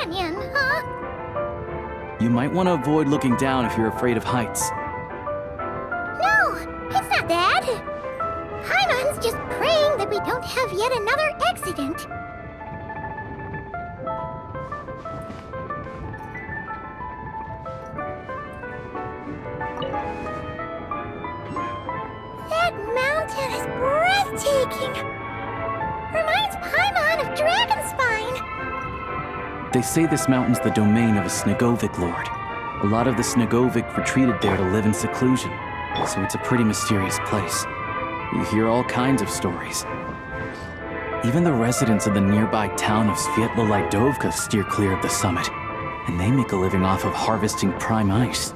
Canyon, huh? You might want to avoid looking down if you're afraid of heights. No, it's not that. Paimon's just praying that we don't have yet another accident. That mountain is breathtaking. Reminds Paimon of Dragonspine. They say this mountain's the domain of a Snegovic lord. A lot of the Snegovic retreated there to live in seclusion, so it's a pretty mysterious place. You hear all kinds of stories. Even the residents of the nearby town of Svietlo-Lidovka steer clear of the summit, and they make a living off of harvesting prime ice.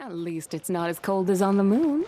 At least it's not as cold as on the moon.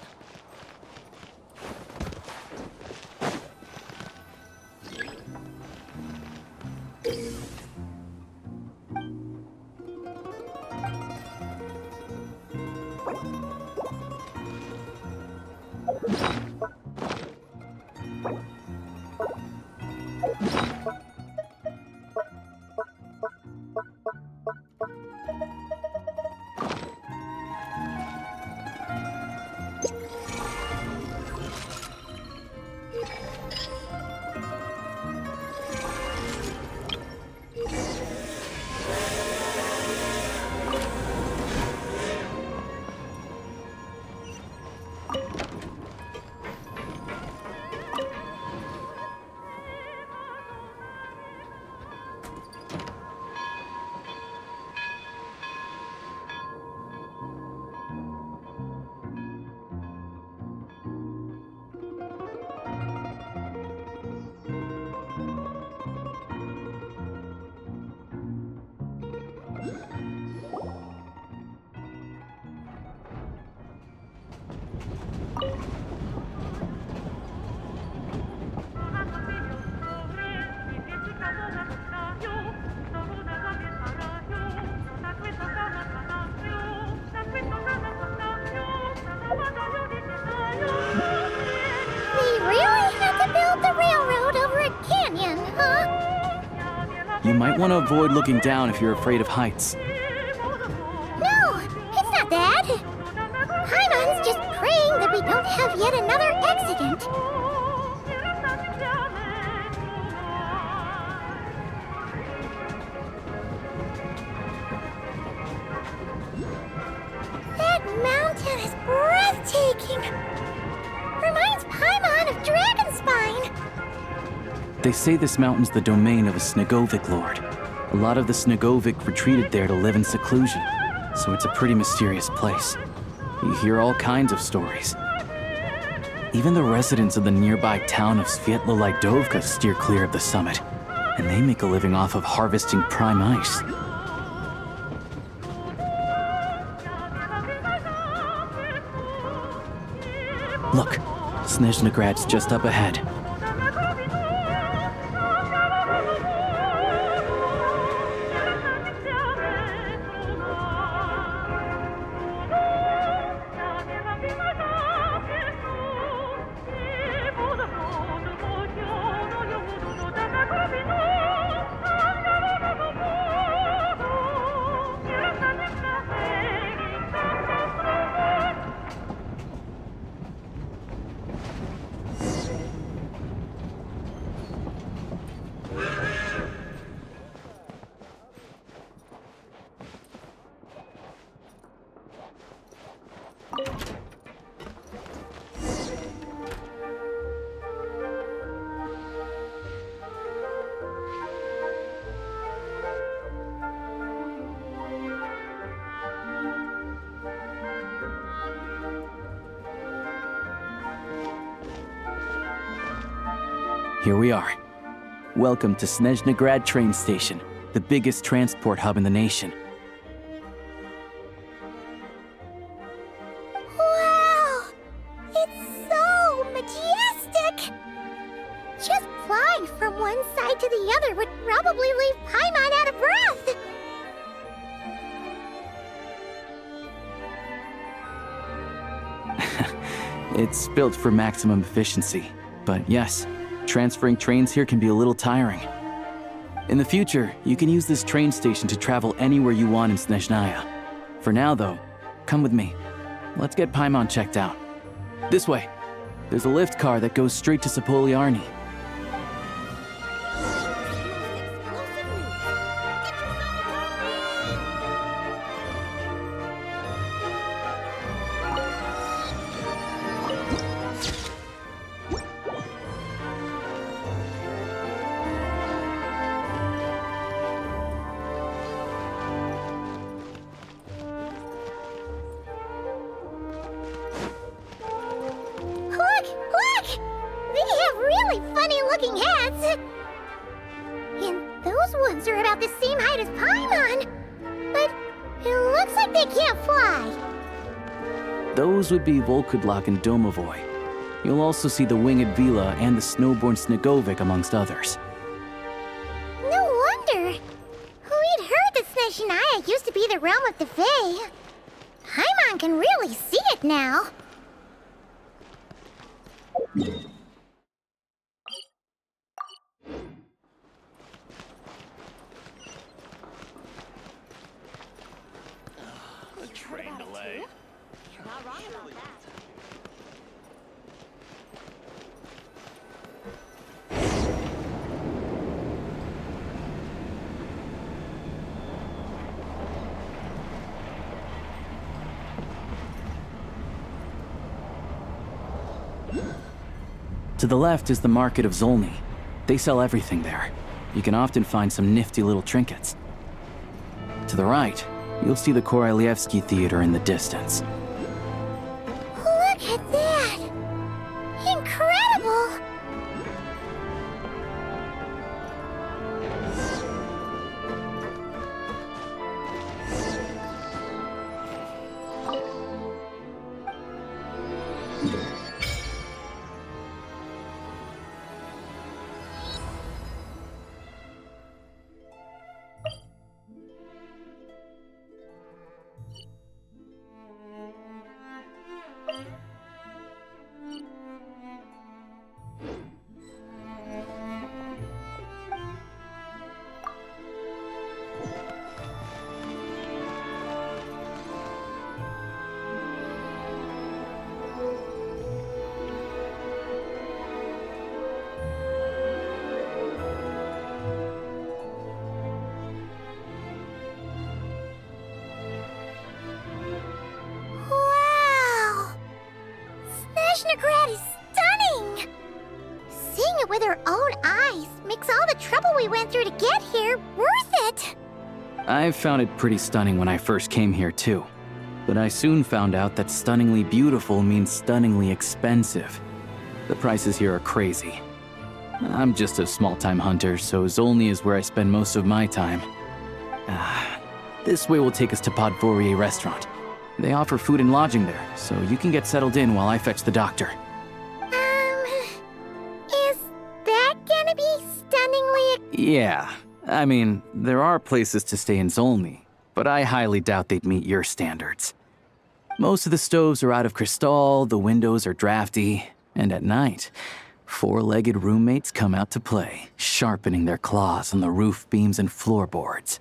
You might want to avoid looking down if you're afraid of heights. No, it's not that. Paimon's just praying that we don't have yet another accident. That mountain is breathtaking. Reminds Paimon of Dragonspine. They say this mountain's the domain of a Snegovic lord. A lot of the Snegovic retreated there to live in seclusion, so it's a pretty mysterious place. You hear all kinds of stories. Even the residents of the nearby town of Svietlo-Lidovka steer clear of the summit, and they make a living off of harvesting prime ice. Look, Snezhnagrad's just up ahead. Here we are. Welcome to Snezhnaya train station, the biggest transport hub in the nation. Wow! It's so majestic! Just flying from one side to the other would probably leave Paimon out of breath! It's built for maximum efficiency, but yes, transferring trains here can be a little tiring. In the future, you can use this train station to travel anywhere you want in Snezhnaya. For now, though, come with me. Let's get Paimon checked out. This way. There's a lift car that goes straight to Sapoliarni. Looking hats! And those ones are about the same height as Paimon! But it looks like they can't fly. Those would be Volkudlak and Domovoy. You'll also see the winged Vila and the snowborn Snegovic amongst others. No wonder! We'd heard that Snezhnaya used to be the realm of the Fae. Paimon can really see it now. Train delay. You're not wrong about that. To the left is the market of Zolny. They sell everything there. You can often find some nifty little trinkets. To the right, you'll see the Korolyevsky Theater in the distance. Look at that! Incredible! Snezhnaya is stunning! Seeing it with our own eyes makes all the trouble we went through to get here worth it! I found it pretty stunning when I first came here too. But I soon found out that stunningly beautiful means stunningly expensive. The prices here are crazy. I'm just a small-time hunter, so Zolny is where I spend most of my time. This way will take us to Podvorier restaurant. They offer food and lodging there, so you can get settled in while I fetch the doctor. Is that gonna be stunningly... Yeah, I mean, there are places to stay in Zolny, but I highly doubt they'd meet your standards. Most of the stoves are out of crystal, the windows are drafty, and at night, four-legged roommates come out to play, sharpening their claws on the roof beams and floorboards.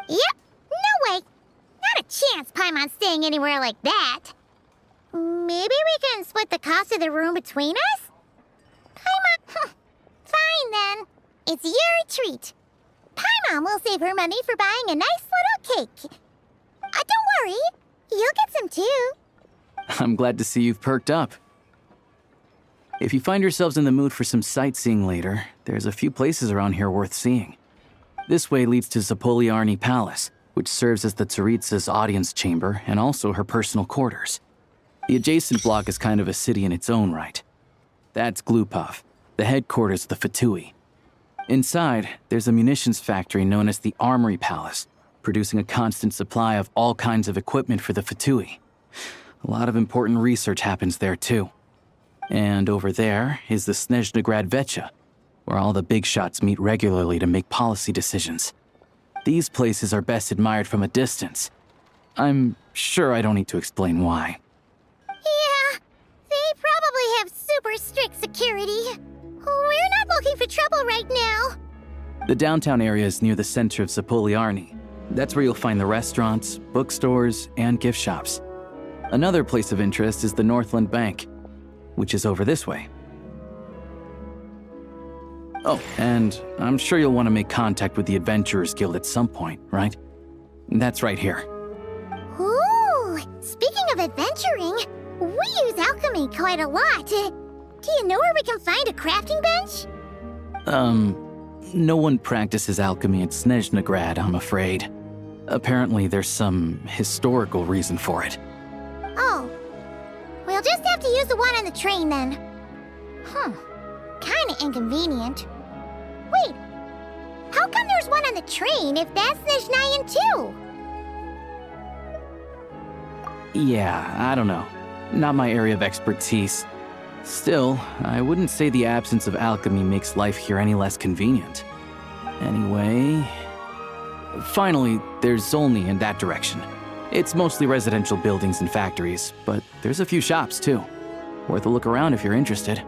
Yep, no way! Not a chance Paimon's staying anywhere like that. Maybe we can split the cost of the room between us? Paimon... Fine then. It's your treat. Paimon will save her money for buying a nice little cake. Don't worry, you'll get some too. I'm glad to see you've perked up. If you find yourselves in the mood for some sightseeing later, there's a few places around here worth seeing. This way leads to Sapoliarni Palace, which serves as the Tsaritsa's audience chamber and also her personal quarters. The adjacent block is kind of a city in its own right. That's Glupov. the headquarters of the Fatui. Inside, there's a munitions factory known as the Armory Palace, producing a constant supply of all kinds of equipment for the Fatui. A lot of important research happens there, too. And over there is the Snezhnaya Vecha, where all the big shots meet regularly to make policy decisions. These places are best admired from a distance. I'm sure I don't need to explain why. Yeah, they probably have super strict security. We're not looking for trouble right now. The downtown area is near the center of Zapoliarny. That's where you'll find the restaurants, bookstores, and gift shops. Another place of interest is the Northland Bank, which is over this way. Oh, and I'm sure you'll want to make contact with the Adventurers Guild at some point, right? That's right here. Ooh, speaking of adventuring, we use alchemy quite a lot. Do you know where we can find a crafting bench? No one practices alchemy at Snezhnaya, I'm afraid. Apparently there's some historical reason for it. Oh, we'll just have to use the one on the train then. Kinda inconvenient. Wait, how come there's one on the train if that's Snezhnayan too? Yeah, I don't know. Not my area of expertise. Still, I wouldn't say the absence of alchemy makes life here any less convenient. Anyway... Finally, there's Zolny in that direction. It's mostly residential buildings and factories, but there's a few shops too. Worth a look around if you're interested.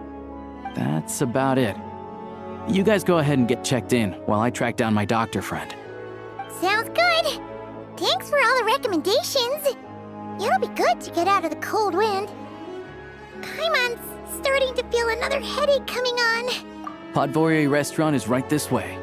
That's about it. You guys go ahead and get checked in while I track down my doctor friend. Sounds good. Thanks for all the recommendations. It'll be good to get out of the cold wind. Paimon's starting to feel another headache coming on. Podvorye restaurant is right this way.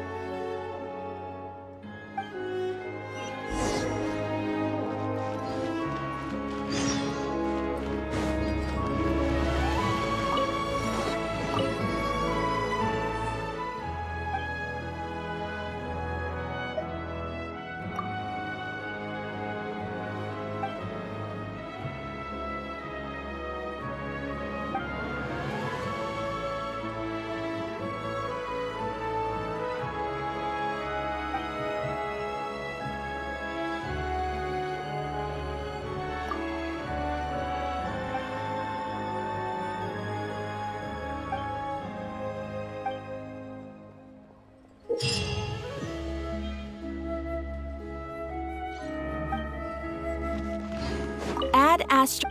Add Astro.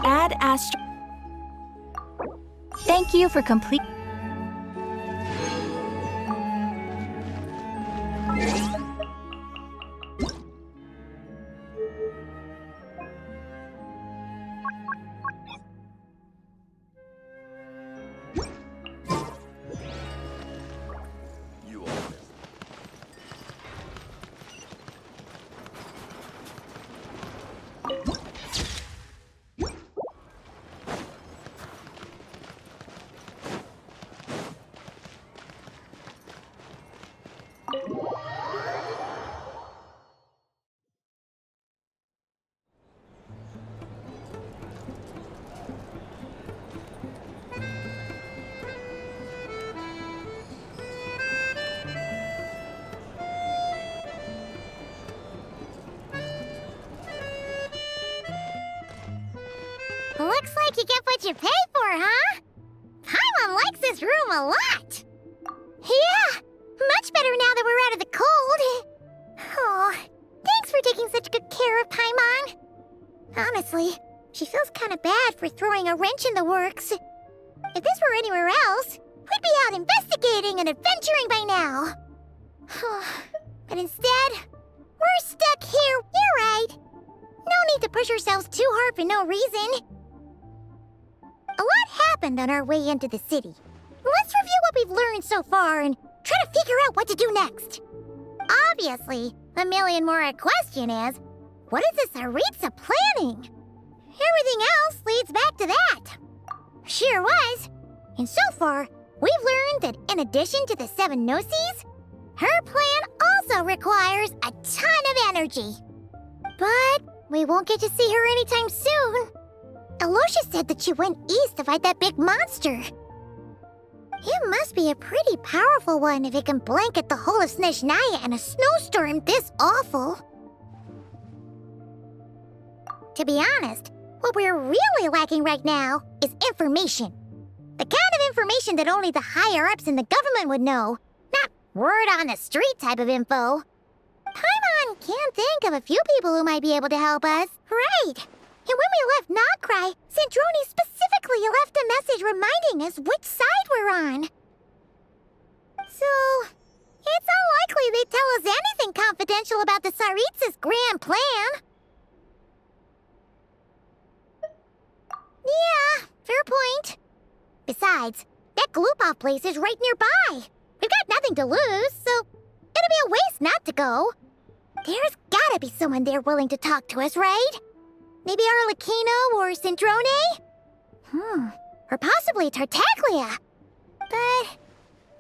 Add Astro. Thank you for complete. Looks like you get what you pay for, huh? Paimon likes this room a lot. Yeah, much better now that we're out of the cold. Oh, thanks for taking such good care of Paimon. Honestly, she feels kind of bad for throwing a wrench in the works. If this were anywhere else, we'd be out investigating and adventuring by now. But instead, we're stuck here. You're right. No need to push ourselves too hard for no reason. A lot happened on our way into the city. Let's review what we've learned so far and try to figure out what to do next. Obviously, the million more question is, what is this Aritza planning? Everything else leads back to that. Sure was. And so far, we've learned that in addition to the 7 Gnosis, her plan also requires a ton of energy. But we won't get to see her anytime soon. Alosha said that you went east to fight that big monster. It must be a pretty powerful one if it can blanket the whole of Snezhnaya in a snowstorm this awful. To be honest, what we're really lacking right now is information. The kind of information that only the higher-ups in the government would know, not word-on-the-street type of info. Paimon can't think of a few people who might be able to help us. Right. And when we left Nogcry, Sandrone specifically left a message reminding us which side we're on. So, it's unlikely they'd tell us anything confidential about the Tsaritsas' grand plan. Yeah, fair point. Besides, that Gloop-off place is right nearby. We've got nothing to lose, so it'll be a waste not to go. There's gotta be someone there willing to talk to us, right? Maybe Arlecchino or Sandrone? Or possibly Tartaglia. But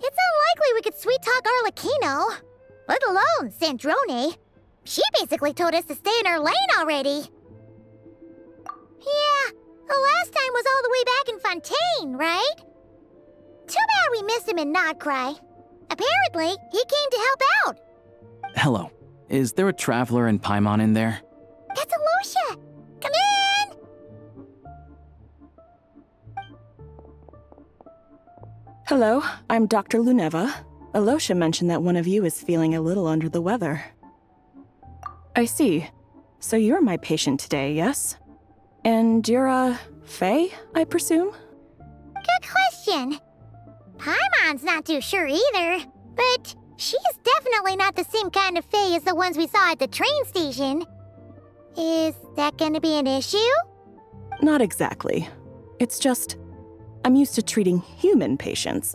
it's unlikely we could sweet-talk Arlecchino, let alone Sandrone. She basically told us to stay in our lane already. Yeah, the last time was all the way back in Fontaine, right? Too bad we missed him in Nogcry. Apparently, he came to help out. Hello. Is there a traveler in Paimon in there? That's Alosha! Come in! Hello, I'm Dr. Luneva. Alosha mentioned that one of you is feeling a little under the weather. I see. So you're my patient today, yes? And you're, Faye, I presume? Good question. Paimon's not too sure either, but she's definitely not the same kind of Fae as the ones we saw at the train station. Is that gonna be an issue? Not exactly. It's just, I'm used to treating human patients.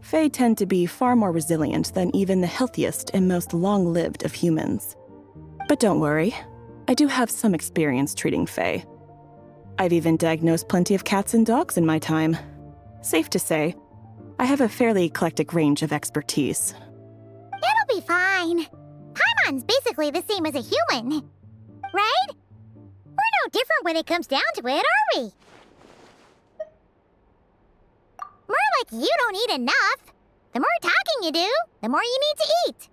Fae tend to be far more resilient than even the healthiest and most long-lived of humans. But don't worry, I do have some experience treating Fae. I've even diagnosed plenty of cats and dogs in my time. Safe to say, I have a fairly eclectic range of expertise. It'll be fine. Paimon's basically the same as a human, right? We're no different when it comes down to it, are we? More like you don't eat enough. The more talking you do, the more you need to eat.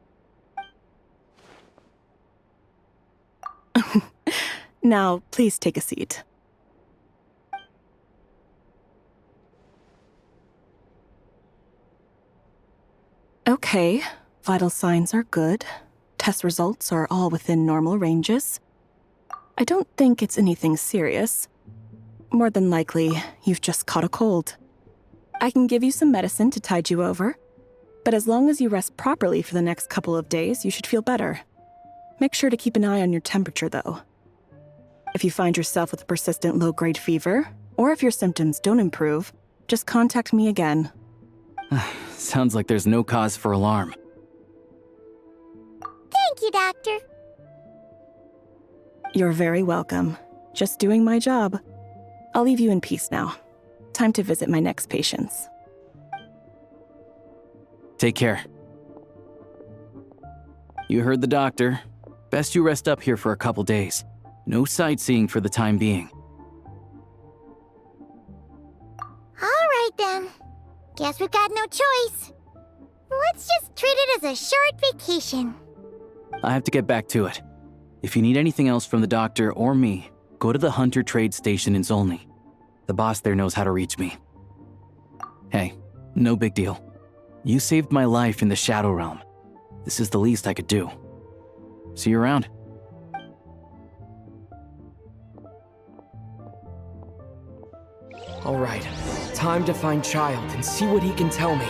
Now, please take a seat. Okay, vital signs are good. Test results are all within normal ranges. I don't think it's anything serious. More than likely, you've just caught a cold. I can give you some medicine to tide you over, but as long as you rest properly for the next couple of days, you should feel better. Make sure to keep an eye on your temperature, though. If you find yourself with a persistent low-grade fever, or if your symptoms don't improve, just contact me again. Sounds like there's no cause for alarm. Thank you, Doctor. You're very welcome. Just doing my job. I'll leave you in peace now. Time to visit my next patients. Take care. You heard the doctor. Best you rest up here for a couple days. No sightseeing for the time being. All right, then. Guess we've got no choice. Let's just treat it as a short vacation. I have to get back to it. If you need anything else from the doctor or me, go to the Hunter Trade Station in Zolny. The boss there knows how to reach me. Hey, no big deal. You saved my life in the Shadow Realm. This is the least I could do. See you around. All right, time to find Child and see what he can tell me.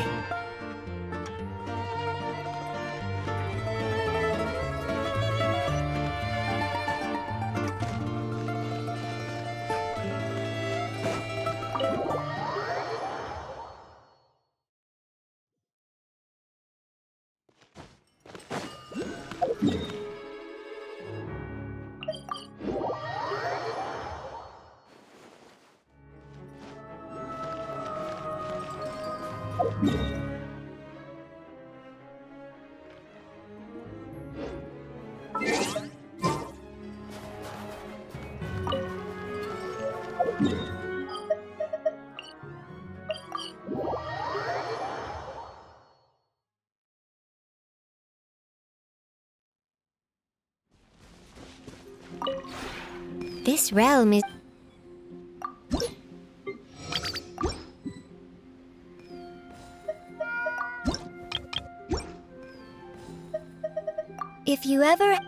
This realm is... If you ever...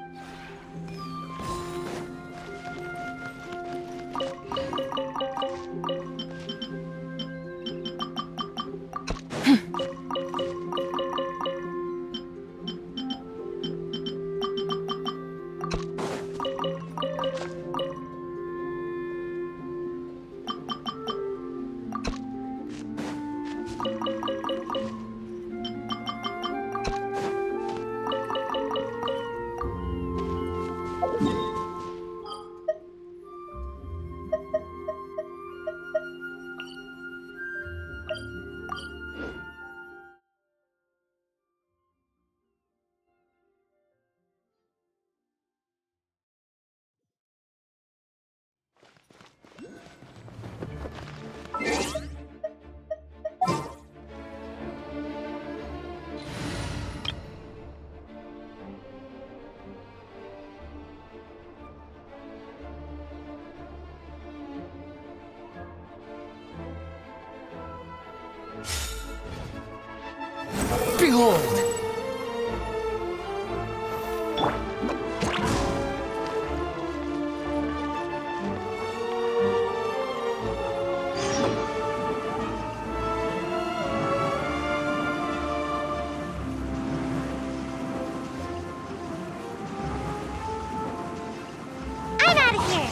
Behold! I'm out of here!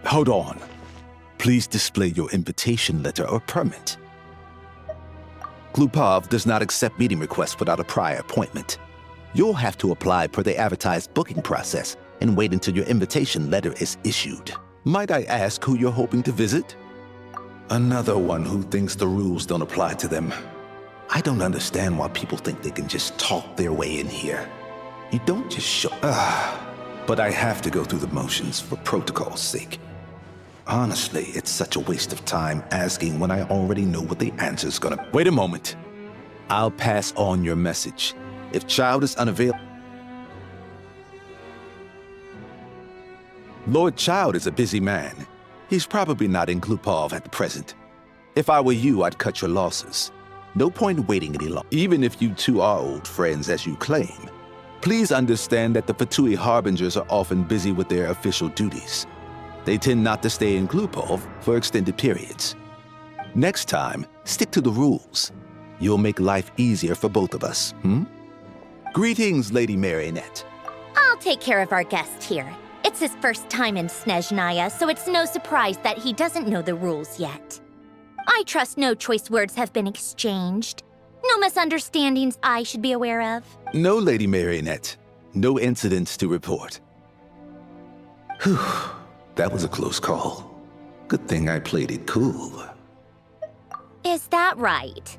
Hold on. Please display your invitation letter or permit. Glupov does not accept meeting requests without a prior appointment. You'll have to apply per the advertised booking process and wait until your invitation letter is issued. Might I ask who you're hoping to visit? Another one who thinks the rules don't apply to them. I don't understand why people think they can just talk their way in here. You don't just show... But I have to go through the motions for protocol's sake. Honestly, it's such a waste of time asking when I already know what the answer's gonna... Wait a moment. I'll pass on your message. If Child is unavailable... Lord Child is a busy man. He's probably not in Glupov at the present. If I were you, I'd cut your losses. No point waiting any longer. Even if you two are old friends as you claim, please understand that the Fatui Harbingers are often busy with their official duties. They tend not to stay in Glupov for extended periods. Next time, stick to the rules. You'll make life easier for both of us, Greetings, Lady Marionette. I'll take care of our guest here. It's his first time in Snezhnaya, so it's no surprise that he doesn't know the rules yet. I trust no choice words have been exchanged. No misunderstandings I should be aware of. No, Lady Marionette. No incidents to report. Whew, that was a close call. Good thing I played it cool. Is that right?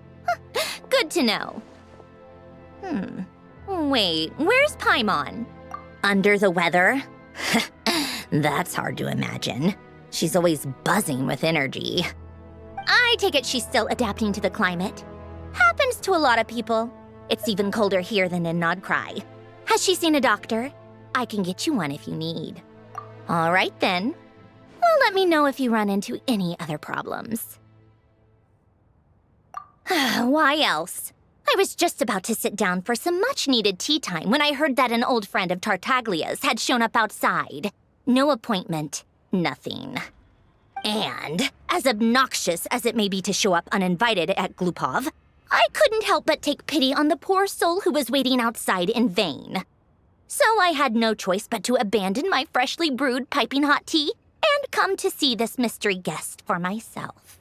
Good to know. Wait, where's Paimon? Under the weather? That's hard to imagine. She's always buzzing with energy. I take it she's still adapting to the climate. Happens to a lot of people. It's even colder here than in Nodcry. Has she seen a doctor? I can get you one if you need. All right then. Well, let me know if you run into any other problems. Why else? I was just about to sit down for some much-needed tea time when I heard that an old friend of Tartaglia's had shown up outside. No appointment, nothing. And, as obnoxious as it may be to show up uninvited at Glupov, I couldn't help but take pity on the poor soul who was waiting outside in vain. So I had no choice but to abandon my freshly brewed piping hot tea and come to see this mystery guest for myself.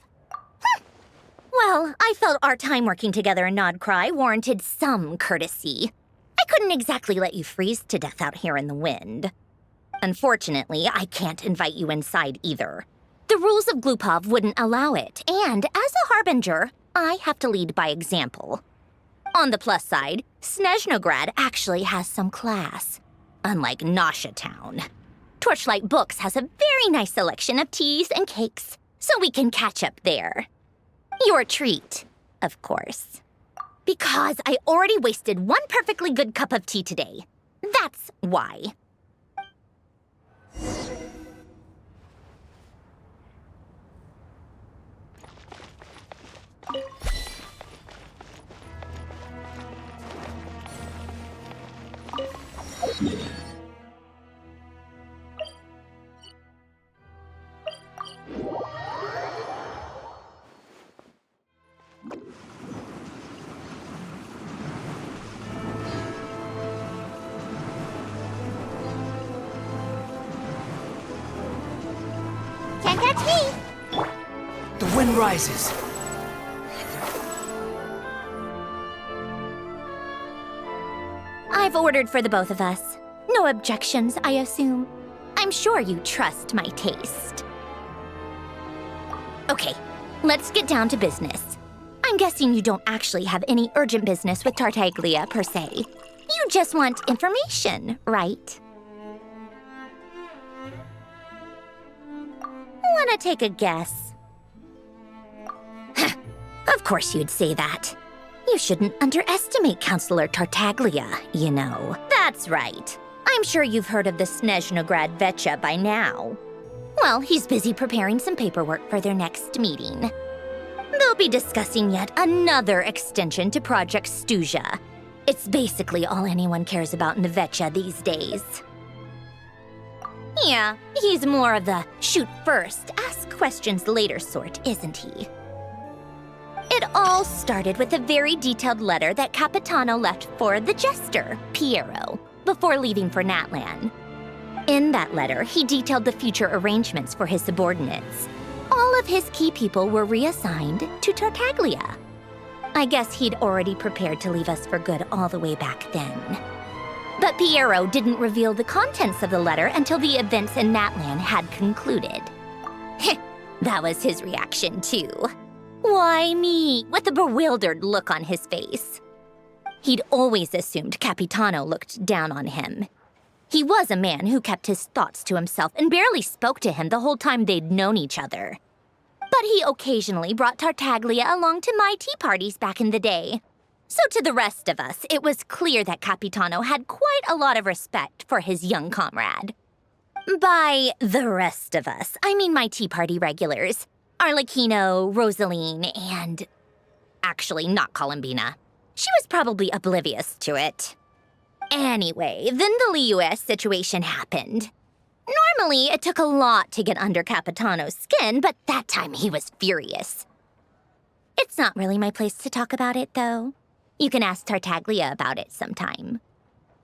Well, I felt our time working together in Nodcry warranted some courtesy. I couldn't exactly let you freeze to death out here in the wind. Unfortunately, I can't invite you inside either. The rules of Glupov wouldn't allow it, and as a harbinger, I have to lead by example. On the plus side, Snezhnograd actually has some class. unlike Nasha Town. Torchlight Books has a very nice selection of teas and cakes, so we can catch up there. Your treat, of course. Because I already wasted one perfectly good cup of tea today. That's why. Can't catch me! The wind rises. I've ordered for the both of us. No objections, I assume. I'm sure you trust my taste. Okay, let's get down to business. I'm guessing you don't actually have any urgent business with Tartaglia, per se. You just want information, right? Wanna take a guess? Of course you'd say that. You shouldn't underestimate Counselor Tartaglia, you know. That's right. I'm sure you've heard of the Snezhnaya Vetcha by now. Well, he's busy preparing some paperwork for their next meeting. They'll be discussing yet another extension to Project Stuzha. It's basically all anyone cares about in the Vetcha these days. Yeah, he's more of the shoot first, ask questions later sort, isn't he? It all started with a very detailed letter that Capitano left for the jester, Piero, before leaving for Natlan. In that letter, he detailed the future arrangements for his subordinates. All of his key people were reassigned to Tartaglia. I guess he'd already prepared to leave us for good all the way back then. But Piero didn't reveal the contents of the letter until the events in Natlan had concluded. That was his reaction, too. Why me? With a bewildered look on his face. He'd always assumed Capitano looked down on him. He was a man who kept his thoughts to himself and barely spoke to him the whole time they'd known each other. But he occasionally brought Tartaglia along to my tea parties back in the day. So to the rest of us, it was clear that Capitano had quite a lot of respect for his young comrade. By the rest of us, I mean my tea party regulars. Arlecchino, Rosaline, and... actually, not Columbina. She was probably oblivious to it. Anyway, then the Liues situation happened. Normally, it took a lot to get under Capitano's skin, but that time he was furious. It's not really my place to talk about it, though. You can ask Tartaglia about it sometime.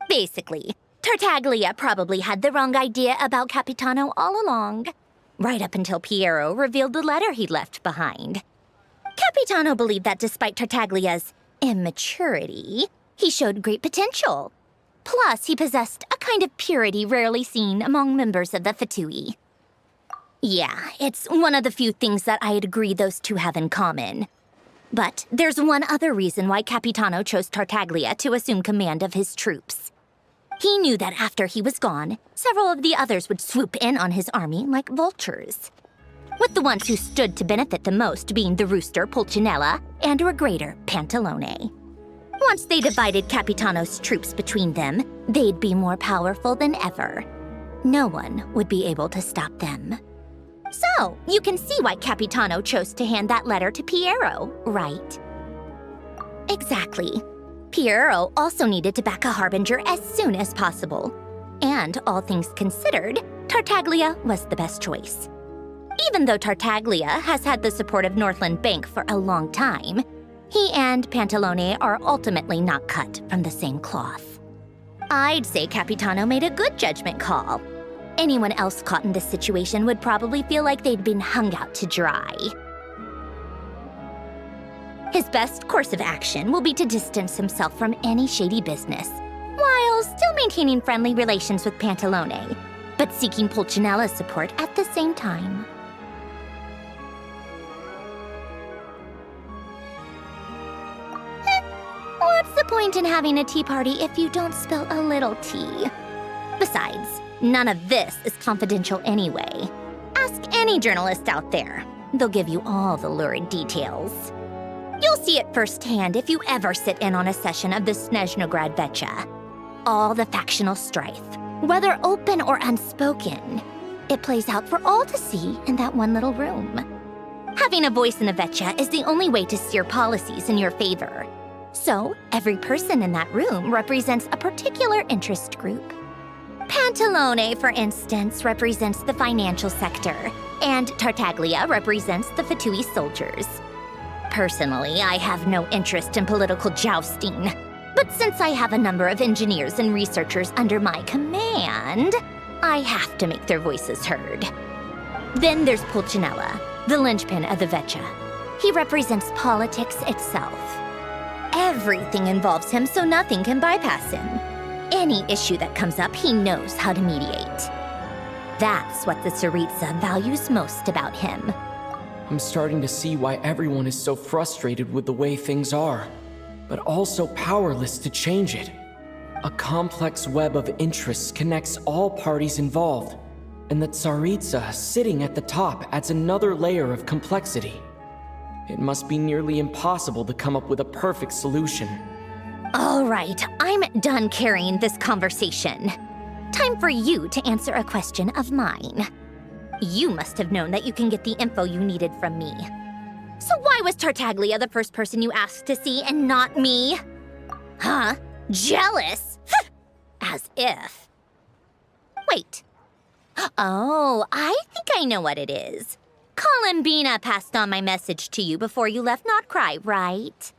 Basically, Tartaglia probably had the wrong idea about Capitano all along. Right up until Piero revealed the letter he'd left behind. Capitano believed that despite Tartaglia's immaturity, he showed great potential. Plus, he possessed a kind of purity rarely seen among members of the Fatui. Yeah, it's one of the few things that I'd agree those two have in common. But there's one other reason why Capitano chose Tartaglia to assume command of his troops. He knew that after he was gone, several of the others would swoop in on his army like vultures. With the ones who stood to benefit the most being the rooster Pulcinella and Regrator Pantalone. Once they divided Capitano's troops between them, they'd be more powerful than ever. No one would be able to stop them. So, you can see why Capitano chose to hand that letter to Piero, right? Exactly. Piero also needed to back a harbinger as soon as possible. And all things considered, Tartaglia was the best choice. Even though Tartaglia has had the support of Northland Bank for a long time, he and Pantalone are ultimately not cut from the same cloth. I'd say Capitano made a good judgment call. Anyone else caught in this situation would probably feel like they'd been hung out to dry. His best course of action will be to distance himself from any shady business, while still maintaining friendly relations with Pantalone, but seeking Pulcinella's support at the same time. What's the point in having a tea party if you don't spill a little tea? Besides, none of this is confidential anyway. Ask any journalist out there. They'll give you all the lurid details. You'll see it firsthand if you ever sit in on a session of the Snezhnaya Vecha. All the factional strife, whether open or unspoken, it plays out for all to see in that one little room. Having a voice in the Vecha is the only way to steer policies in your favor. So, every person in that room represents a particular interest group. Pantalone, for instance, represents the financial sector, and Tartaglia represents the Fatui soldiers. Personally, I have no interest in political jousting, but since I have a number of engineers and researchers under my command, I have to make their voices heard. Then there's Pulcinella, the linchpin of the Vecha. He represents politics itself. Everything involves him, so nothing can bypass him. Any issue that comes up, he knows how to mediate. That's what the Tsaritsa values most about him. I'm starting to see why everyone is so frustrated with the way things are, but also powerless to change it. A complex web of interests connects all parties involved, and the Tsaritsa sitting at the top adds another layer of complexity. It must be nearly impossible to come up with a perfect solution. All right, I'm done carrying this conversation. Time for you to answer a question of mine. You must have known that you can get the info you needed from me. So why was Tartaglia the first person you asked to see and not me? Huh? Jealous? As if. Wait. Oh, I think I know what it is. Columbina passed on my message to you before you left Notcry, right?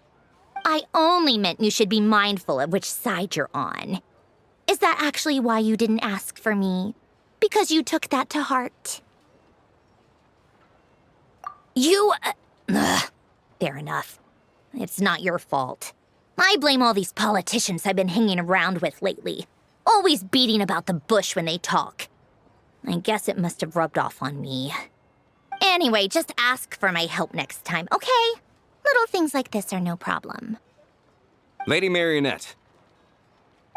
I only meant you should be mindful of which side you're on. Is that actually why you didn't ask for me? Because you took that to heart? Fair enough. It's not your fault. I blame all these politicians I've been hanging around with lately. Always beating about the bush when they talk. I guess it must have rubbed off on me. Anyway, just ask for my help next time, okay? Little things like this are no problem. Lady Marionette.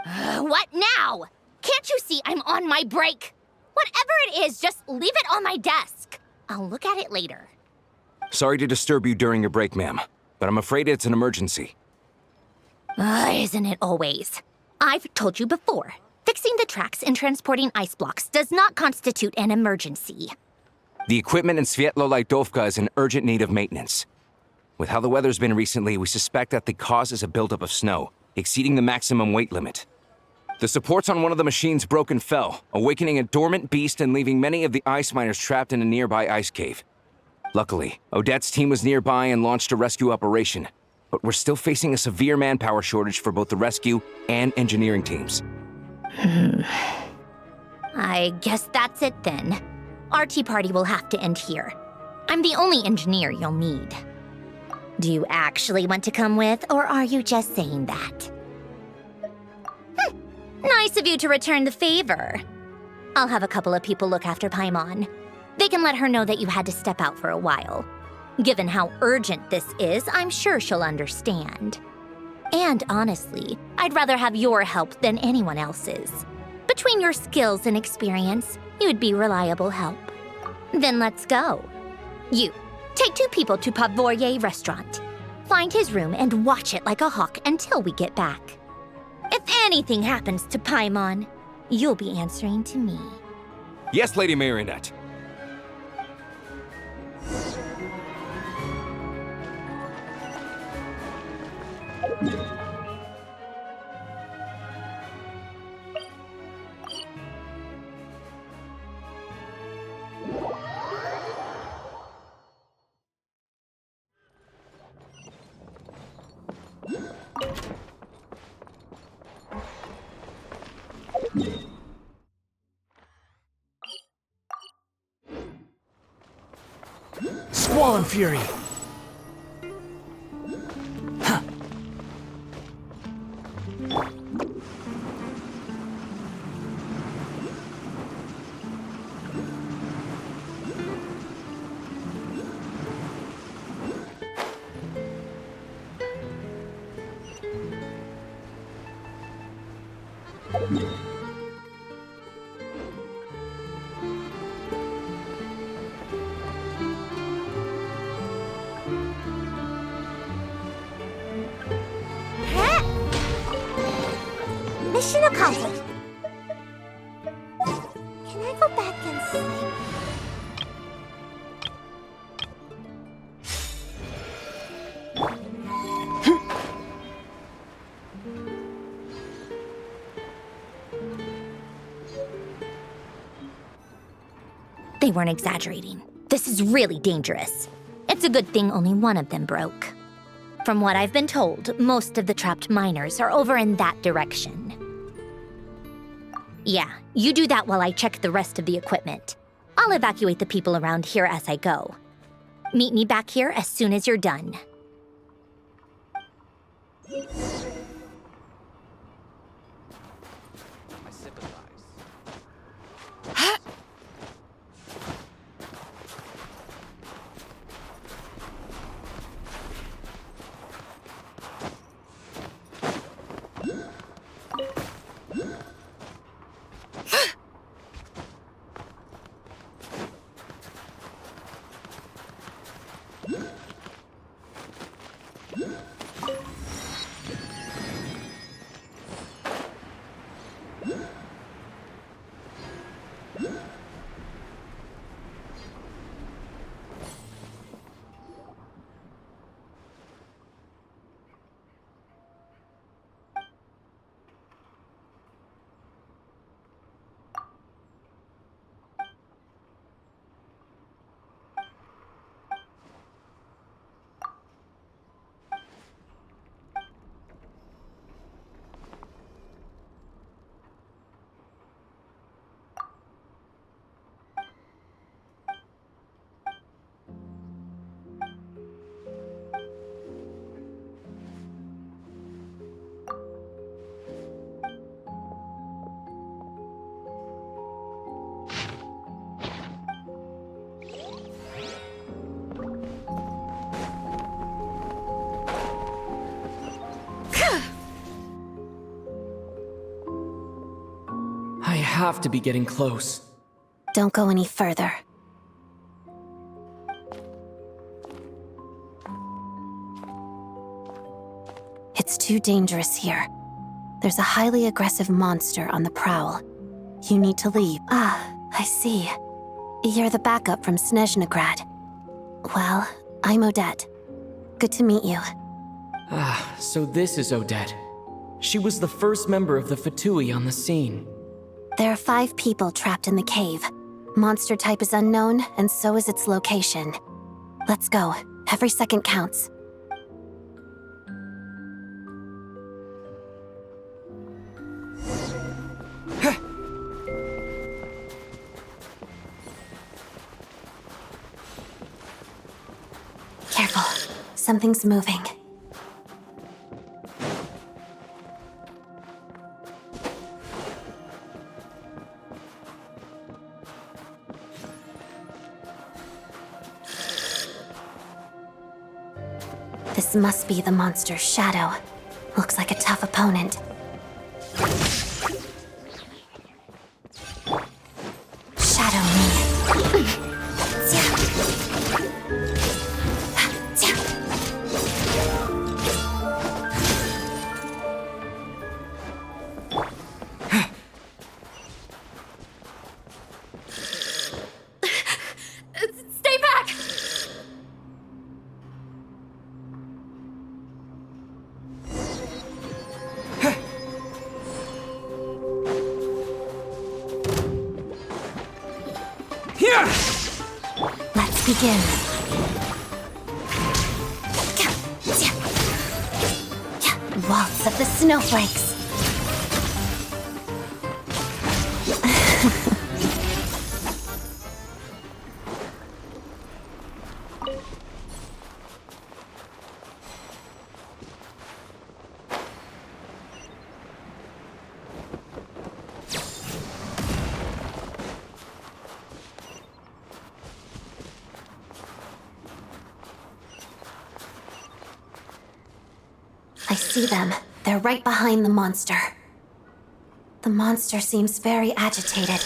What now? Can't you see I'm on my break? Whatever it is, just leave it on my desk. I'll look at it later. Sorry to disturb you during your break, ma'am, but I'm afraid it's an emergency. Isn't it always? I've told you before, fixing the tracks and transporting ice blocks does not constitute an emergency. The equipment in Svietlolaidovka is in urgent need of maintenance. With how the weather's been recently, we suspect that the cause is a buildup of snow, exceeding the maximum weight limit. The supports on one of the machines broke and fell, awakening a dormant beast and leaving many of the ice miners trapped in a nearby ice cave. Luckily, Odette's team was nearby and launched a rescue operation, but we're still facing a severe manpower shortage for both the rescue and engineering teams. I guess that's it then. Our tea party will have to end here. I'm the only engineer you'll need. Do you actually want to come with, or are you just saying that? Nice of you to return the favor. I'll have a couple of people look after Paimon. They can let her know that you had to step out for a while. Given how urgent this is, I'm sure she'll understand. And honestly, I'd rather have your help than anyone else's. Between your skills and experience, you'd be reliable help. Then let's go. You, take 2 people to Pavoye restaurant. Find his room and watch it like a hawk until we get back. If anything happens to Paimon, you'll be answering to me. Yes, Lady Marionette. Squall Fury! puzzle. Can I go back and sleep? They weren't exaggerating. This is really dangerous. It's a good thing only one of them broke. From what I've been told, most of the trapped miners are over in that direction. Yeah, you do that while I check the rest of the equipment. I'll evacuate the people around here as I go. Meet me back here as soon as you're done. I have to be getting close. Don't go any further. It's too dangerous here. There's a highly aggressive monster on the prowl. You need to leave. Ah, I see. You're the backup from Snezhnaya. Well, I'm Odette. Good to meet you. Ah, so this is Odette. She was the first member of the Fatui on the scene. There are 5 people trapped in the cave. Monster type is unknown, and so is its location. Let's go. Every second counts. Careful. Something's moving. This must be the monster's shadow. Looks like a tough opponent. Shadow me. Stay back! Let's begin. Waltz of the snowflakes. I see them. They're right behind the monster. The monster seems very agitated.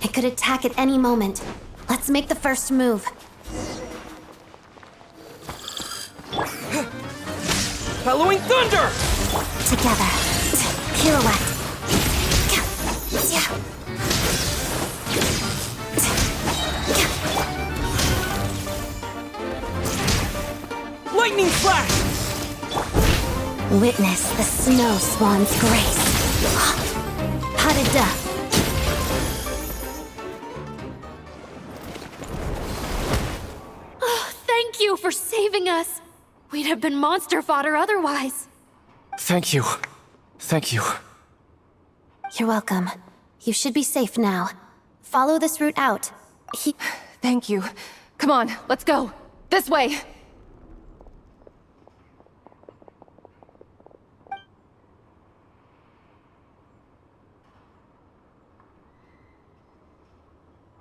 It could attack at any moment. Let's make the first move. Halloween Thunder! Together. Pirouette. Lightning flash! Witness the snow swan's grace. Padada. Thank you for saving us. We'd have been monster fodder otherwise. Thank you. Thank you. You're welcome. You should be safe now. Follow this route out. Thank you. Come on, let's go. This way.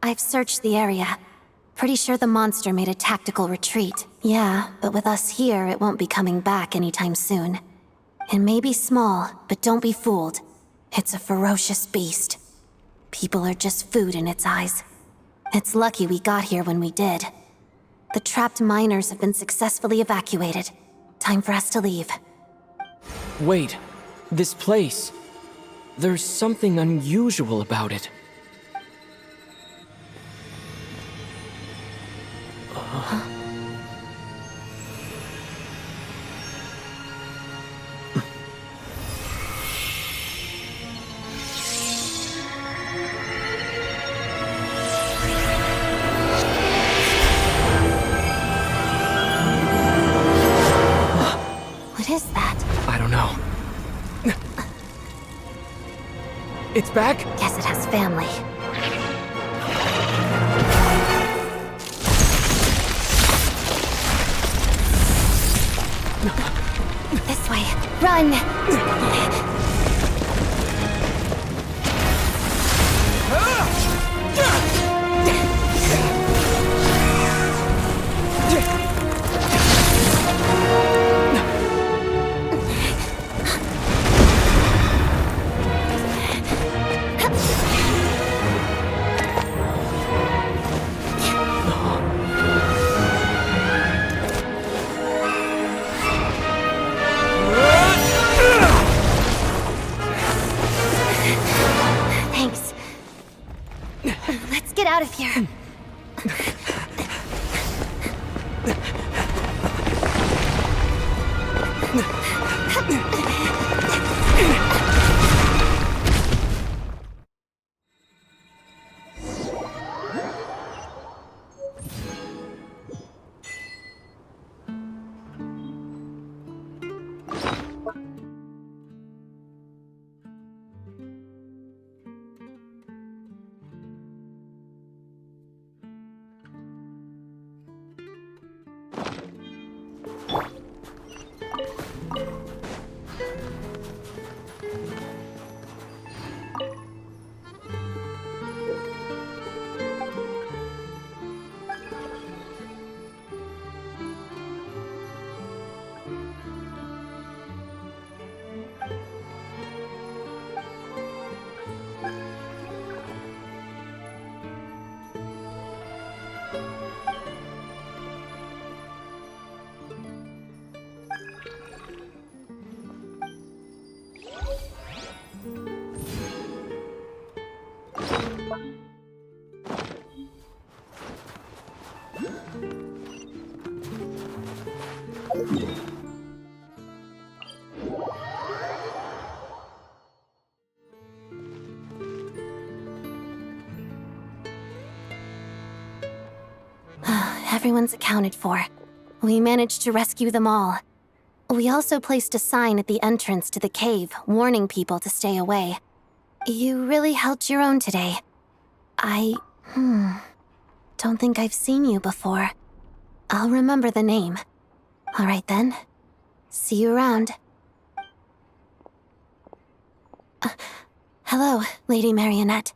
I've searched the area. Pretty sure the monster made a tactical retreat. Yeah, but with us here, it won't be coming back anytime soon. It may be small, but don't be fooled. It's a ferocious beast. People are just food in its eyes. It's lucky we got here when we did. The trapped miners have been successfully evacuated. Time for us to leave. Wait, this place. There's something unusual about it. What is that? I don't know. It's back? Guess it has family. This way. Run! Thanks. Let's get out of here. Everyone's accounted for. We managed to rescue them all. We also placed a sign at the entrance to the cave, warning people to stay away. You really held your own today. Don't think I've seen you before. I'll remember the name. All right then. See you around. Hello, Lady Marionette.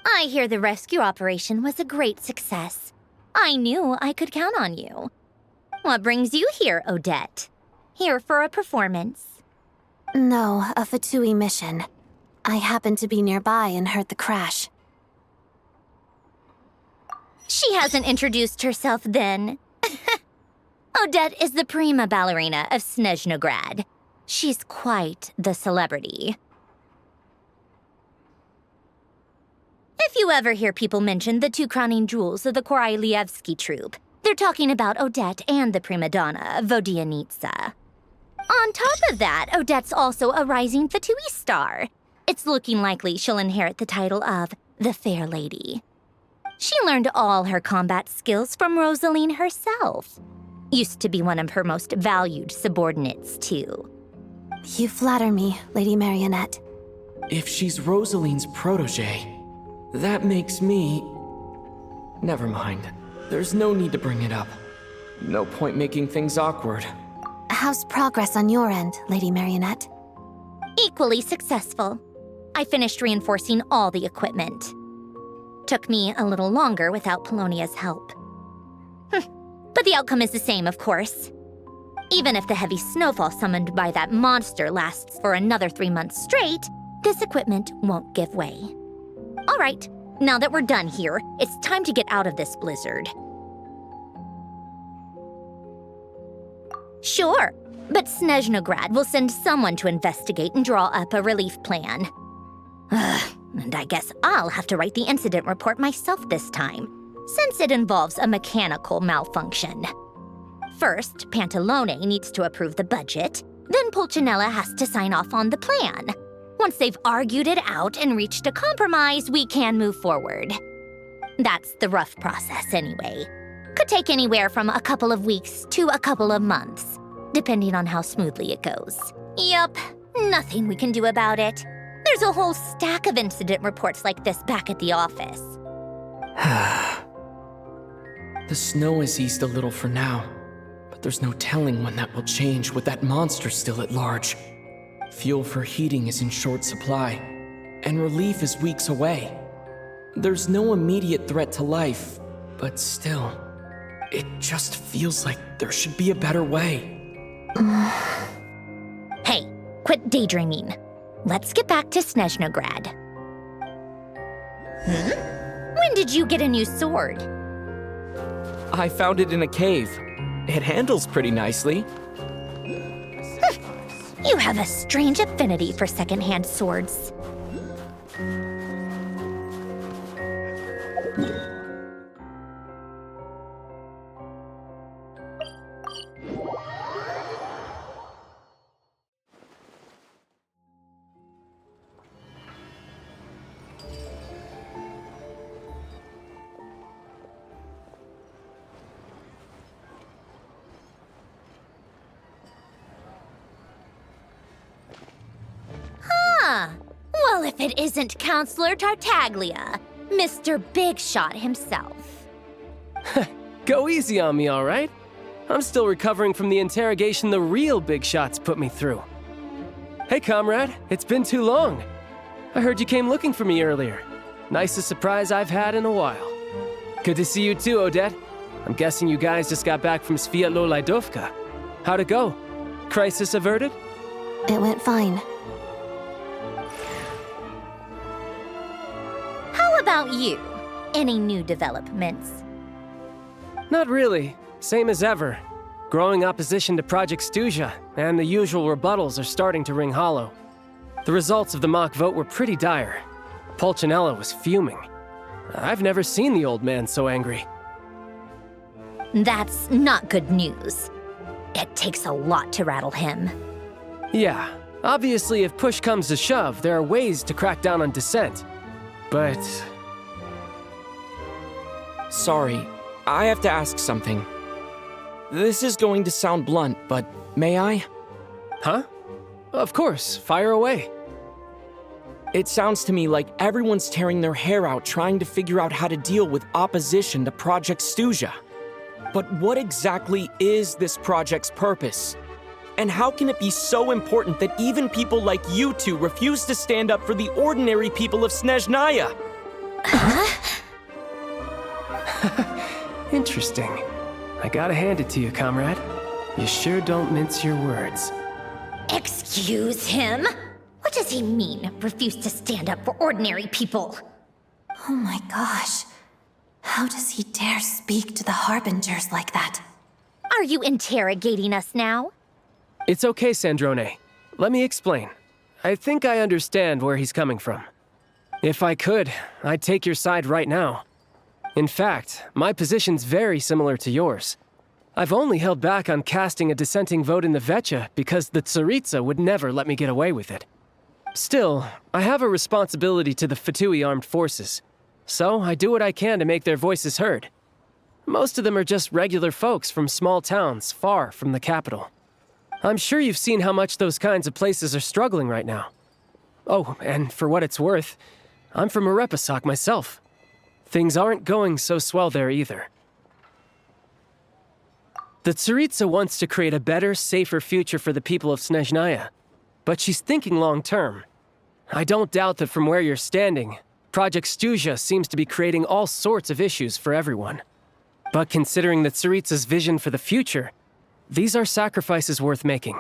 I hear the rescue operation was a great success. I knew I could count on you. What brings you here, Odette? Here for a performance? No, a Fatui mission. I happened to be nearby and heard the crash. She hasn't introduced herself then. Odette is the prima ballerina of Snezhnaya. She's quite the celebrity. If you ever hear people mention the two crowning jewels of the Korolievsky troupe, they're talking about Odette and the prima donna, Vodianitsa. On top of that, Odette's also a rising Fatui star. It's looking likely she'll inherit the title of the Fair Lady. She learned all her combat skills from Rosaline herself. Used to be one of her most valued subordinates, too. You flatter me, Lady Marionette. If she's Rosaline's protege, that makes me... Never mind. There's no need to bring it up. No point making things awkward. How's progress on your end, Lady Marionette? Equally successful. I finished reinforcing all the equipment. Took me a little longer without Polonia's help. But the outcome is the same, of course. Even if the heavy snowfall summoned by that monster lasts for another 3 months straight, this equipment won't give way. All right, now that we're done here, it's time to get out of this blizzard. Sure, but Snezhnaya will send someone to investigate and draw up a relief plan. And I guess I'll have to write the incident report myself this time, since it involves a mechanical malfunction. First, Pantalone needs to approve the budget, then Pulcinella has to sign off on the plan. Once they've argued it out and reached a compromise, we can move forward. That's the rough process anyway. Could take anywhere from a couple of weeks to a couple of months, depending on how smoothly it goes. Yup, nothing we can do about it. There's a whole stack of incident reports like this back at the office. The snow has eased a little for now, but there's no telling when that will change with that monster still at large. Fuel for heating is in short supply, and relief is weeks away. There's no immediate threat to life, but still, it just feels like there should be a better way. Hey, quit daydreaming. Let's get back to Snezhnaya. When did you get a new sword? I found it in a cave. It handles pretty nicely. You have a strange affinity for secondhand swords. Well, if it isn't Counselor Tartaglia, Mr. Big Shot himself. Go easy on me, all right? I'm still recovering from the interrogation the real Big Shots put me through. Hey, comrade, it's been too long. I heard you came looking for me earlier. Nicest surprise I've had in a while. Good to see you too, Odette. I'm guessing you guys just got back from Sviatlo-Laidovka. How'd it go? Crisis averted? It went fine. How about you? Any new developments? Not really. Same as ever. Growing opposition to Project Stuzha, and the usual rebuttals are starting to ring hollow. The results of the mock vote were pretty dire. Pulcinella was fuming. I've never seen the old man so angry. That's not good news. It takes a lot to rattle him. Yeah, obviously if push comes to shove, there are ways to crack down on dissent. But... Sorry, I have to ask something. This is going to sound blunt, but may I? Huh? Of course, fire away. It sounds to me like everyone's tearing their hair out trying to figure out how to deal with opposition to Project Stuzha. But what exactly is this project's purpose? And how can it be so important that even people like you two refuse to stand up for the ordinary people of Snezhnaya? Interesting. I gotta hand it to you, comrade. You sure don't mince your words. Excuse him? What does he mean, refuse to stand up for ordinary people? Oh my gosh. How does he dare speak to the Harbingers like that? Are you interrogating us now? It's okay, Sandrone. Let me explain. I think I understand where he's coming from. If I could, I'd take your side right now. In fact, my position's very similar to yours. I've only held back on casting a dissenting vote in the Vetcha because the Tsaritsa would never let me get away with it. Still, I have a responsibility to the Fatui armed forces, so I do what I can to make their voices heard. Most of them are just regular folks from small towns far from the capital. I'm sure you've seen how much those kinds of places are struggling right now. Oh, and for what it's worth, I'm from Arepasak myself. Things aren't going so swell there either. The Tsaritsa wants to create a better, safer future for the people of Snezhnaya, but she's thinking long-term. I don't doubt that from where you're standing, Project Stuzha seems to be creating all sorts of issues for everyone. But considering the Tsaritsa's vision for the future, these are sacrifices worth making.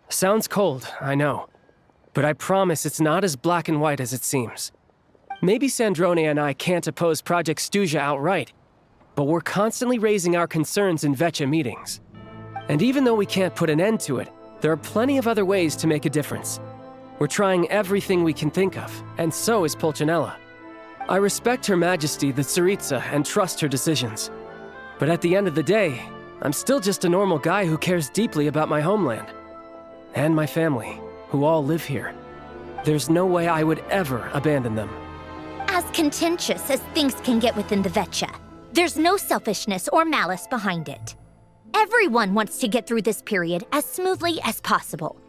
Sounds cold, I know, but I promise it's not as black and white as it seems. Maybe Snezhnaya and I can't oppose Project Stuzha outright, but we're constantly raising our concerns in Vetcha meetings. And even though we can't put an end to it, there are plenty of other ways to make a difference. We're trying everything we can think of, and so is Pulcinella. I respect Her Majesty the Tsaritsa and trust her decisions. But at the end of the day, I'm still just a normal guy who cares deeply about my homeland. And my family, who all live here. There's no way I would ever abandon them. As contentious as things can get within the Vetcha, there's no selfishness or malice behind it. Everyone wants to get through this period as smoothly as possible.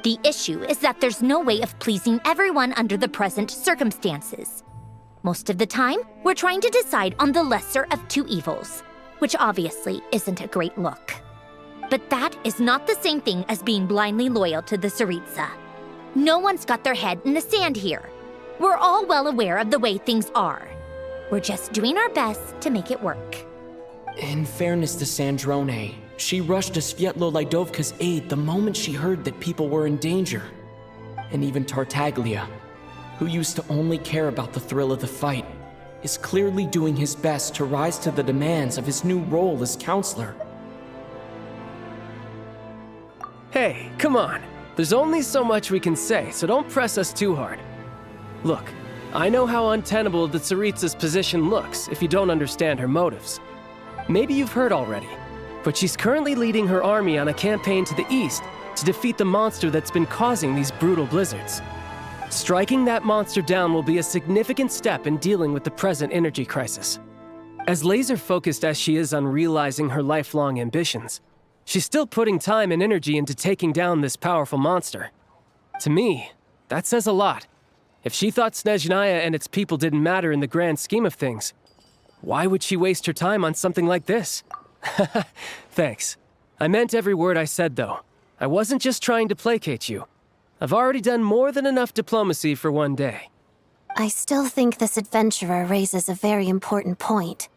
The issue is that there's no way of pleasing everyone under the present circumstances. Most of the time, we're trying to decide on the lesser of two evils, which obviously isn't a great look. But that is not the same thing as being blindly loyal to the Tsaritsa. No one's got their head in the sand here. We're all well aware of the way things are. We're just doing our best to make it work. In fairness to Snezhnaya, she rushed to Svietlo Lydovka's aid the moment she heard that people were in danger. And even Tartaglia, who used to only care about the thrill of the fight, is clearly doing his best to rise to the demands of his new role as counselor. Hey, come on. There's only so much we can say, so don't press us too hard. Look, I know how untenable the Tsaritsa's position looks if you don't understand her motives. Maybe you've heard already, but she's currently leading her army on a campaign to the east to defeat the monster that's been causing these brutal blizzards. Striking that monster down will be a significant step in dealing with the present energy crisis. As laser-focused as she is on realizing her lifelong ambitions, she's still putting time and energy into taking down this powerful monster. To me, that says a lot. If she thought Snezhnaya and its people didn't matter in the grand scheme of things, why would she waste her time on something like this? Thanks. I meant every word I said, though. I wasn't just trying to placate you. I've already done more than enough diplomacy for one day. I still think this adventurer raises a very important point.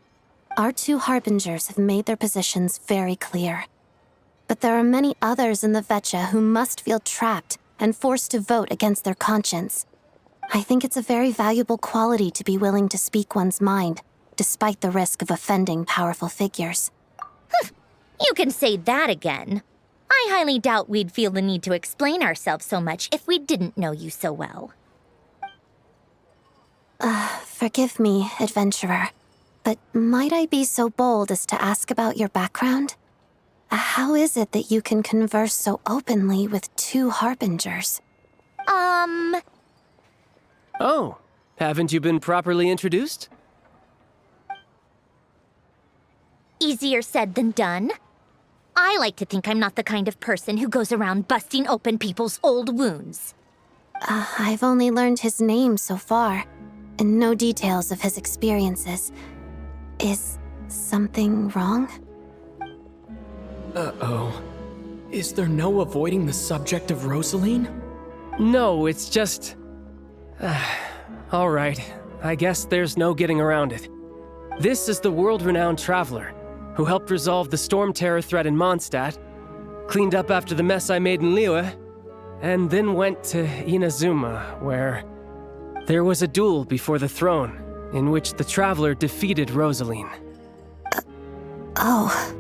Our two harbingers have made their positions very clear. But there are many others in the Vetcha who must feel trapped and forced to vote against their conscience. I think it's a very valuable quality to be willing to speak one's mind, despite the risk of offending powerful figures. You can say that again. I highly doubt we'd feel the need to explain ourselves so much if we didn't know you so well. Forgive me, adventurer, but might I be so bold as to ask about your background? How is it that you can converse so openly with two harbingers? Oh, haven't you been properly introduced? Easier said than done. I like to think I'm not the kind of person who goes around busting open people's old wounds. I've only learned his name so far, and no details of his experiences. Is something wrong? Uh-oh. Is there no avoiding the subject of Rosaline? No, it's just... all right, I guess there's no getting around it. This is the world-renowned traveler, who helped resolve the storm terror threat in Mondstadt, cleaned up after the mess I made in Liyue, and then went to Inazuma, where there was a duel before the throne, in which the traveler defeated Rosaline. Oh.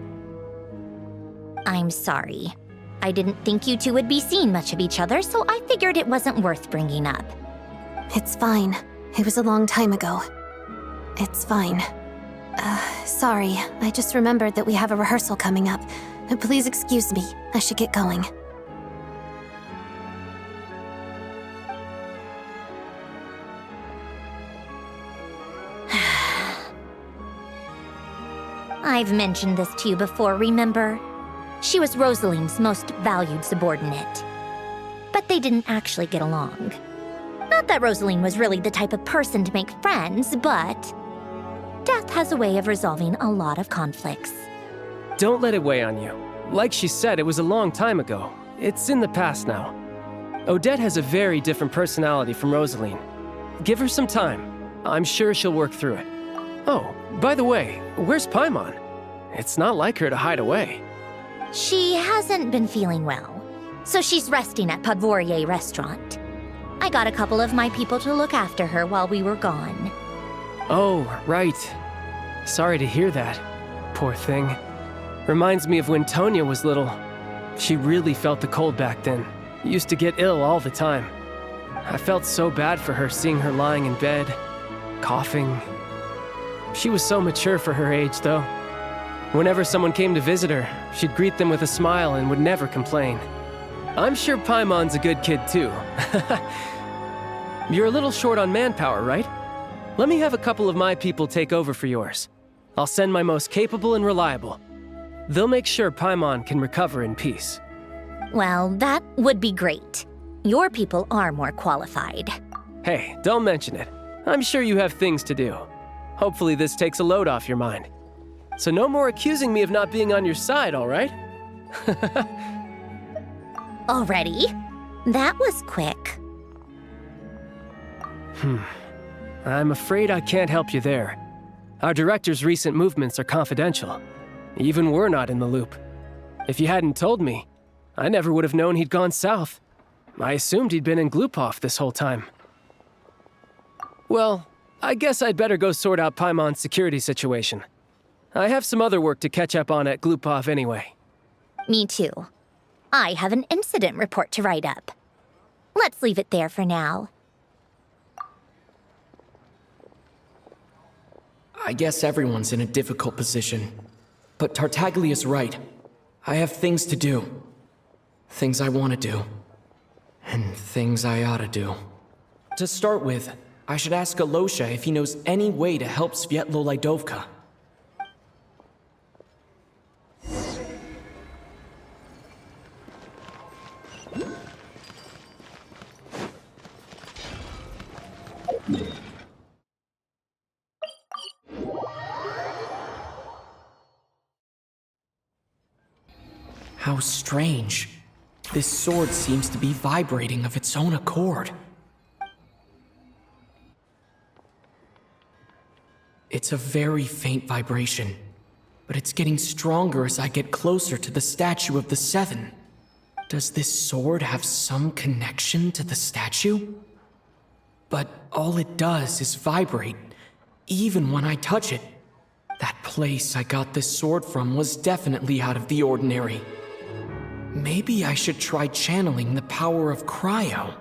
I'm sorry. I didn't think you two would be seeing much of each other, so I figured it wasn't worth bringing up. It's fine. It was a long time ago. It's fine. Sorry, I just remembered that we have a rehearsal coming up. Please excuse me. I should get going. I've mentioned this to you before, remember? She was Rosaline's most valued subordinate. But they didn't actually get along. Not that Rosaline was really the type of person to make friends, but death has a way of resolving a lot of conflicts. Don't let it weigh on you. Like she said, it was a long time ago. It's in the past now. Odette has a very different personality from Rosaline. Give her some time. I'm sure she'll work through it. Oh, by the way, where's Paimon? It's not like her to hide away. She hasn't been feeling well, so she's resting at Podvorier restaurant. I got a couple of my people to look after her while we were gone. Oh, right. Sorry to hear that. Poor thing. Reminds me of when Tonya was little. She really felt the cold back then. Used to get ill all the time. I felt so bad for her seeing her lying in bed, coughing. She was so mature for her age, though. Whenever someone came to visit her, she'd greet them with a smile and would never complain. I'm sure Paimon's a good kid, too. You're a little short on manpower, right? Let me have a couple of my people take over for yours. I'll send my most capable and reliable. They'll make sure Paimon can recover in peace. Well, that would be great. Your people are more qualified. Hey, don't mention it. I'm sure you have things to do. Hopefully this takes a load off your mind. So no more accusing me of not being on your side, all right? Already? That was quick. I'm afraid I can't help you there. Our director's recent movements are confidential. Even we're not in the loop. If you hadn't told me, I never would have known he'd gone south. I assumed he'd been in Glupov this whole time. Well, I guess I'd better go sort out Paimon's security situation. I have some other work to catch up on at Glupov anyway. Me too. I have an incident report to write up. Let's leave it there for now. I guess everyone's in a difficult position. But Tartaglia's right. I have things to do. Things I want to do. And things I ought to do. To start with, I should ask Alosha if he knows any way to help Svietlolaidovka. How strange. This sword seems to be vibrating of its own accord. It's a very faint vibration, but it's getting stronger as I get closer to the statue of the Seven. Does this sword have some connection to the statue? But all it does is vibrate, even when I touch it. That place I got this sword from was definitely out of the ordinary. Maybe I should try channeling the power of cryo.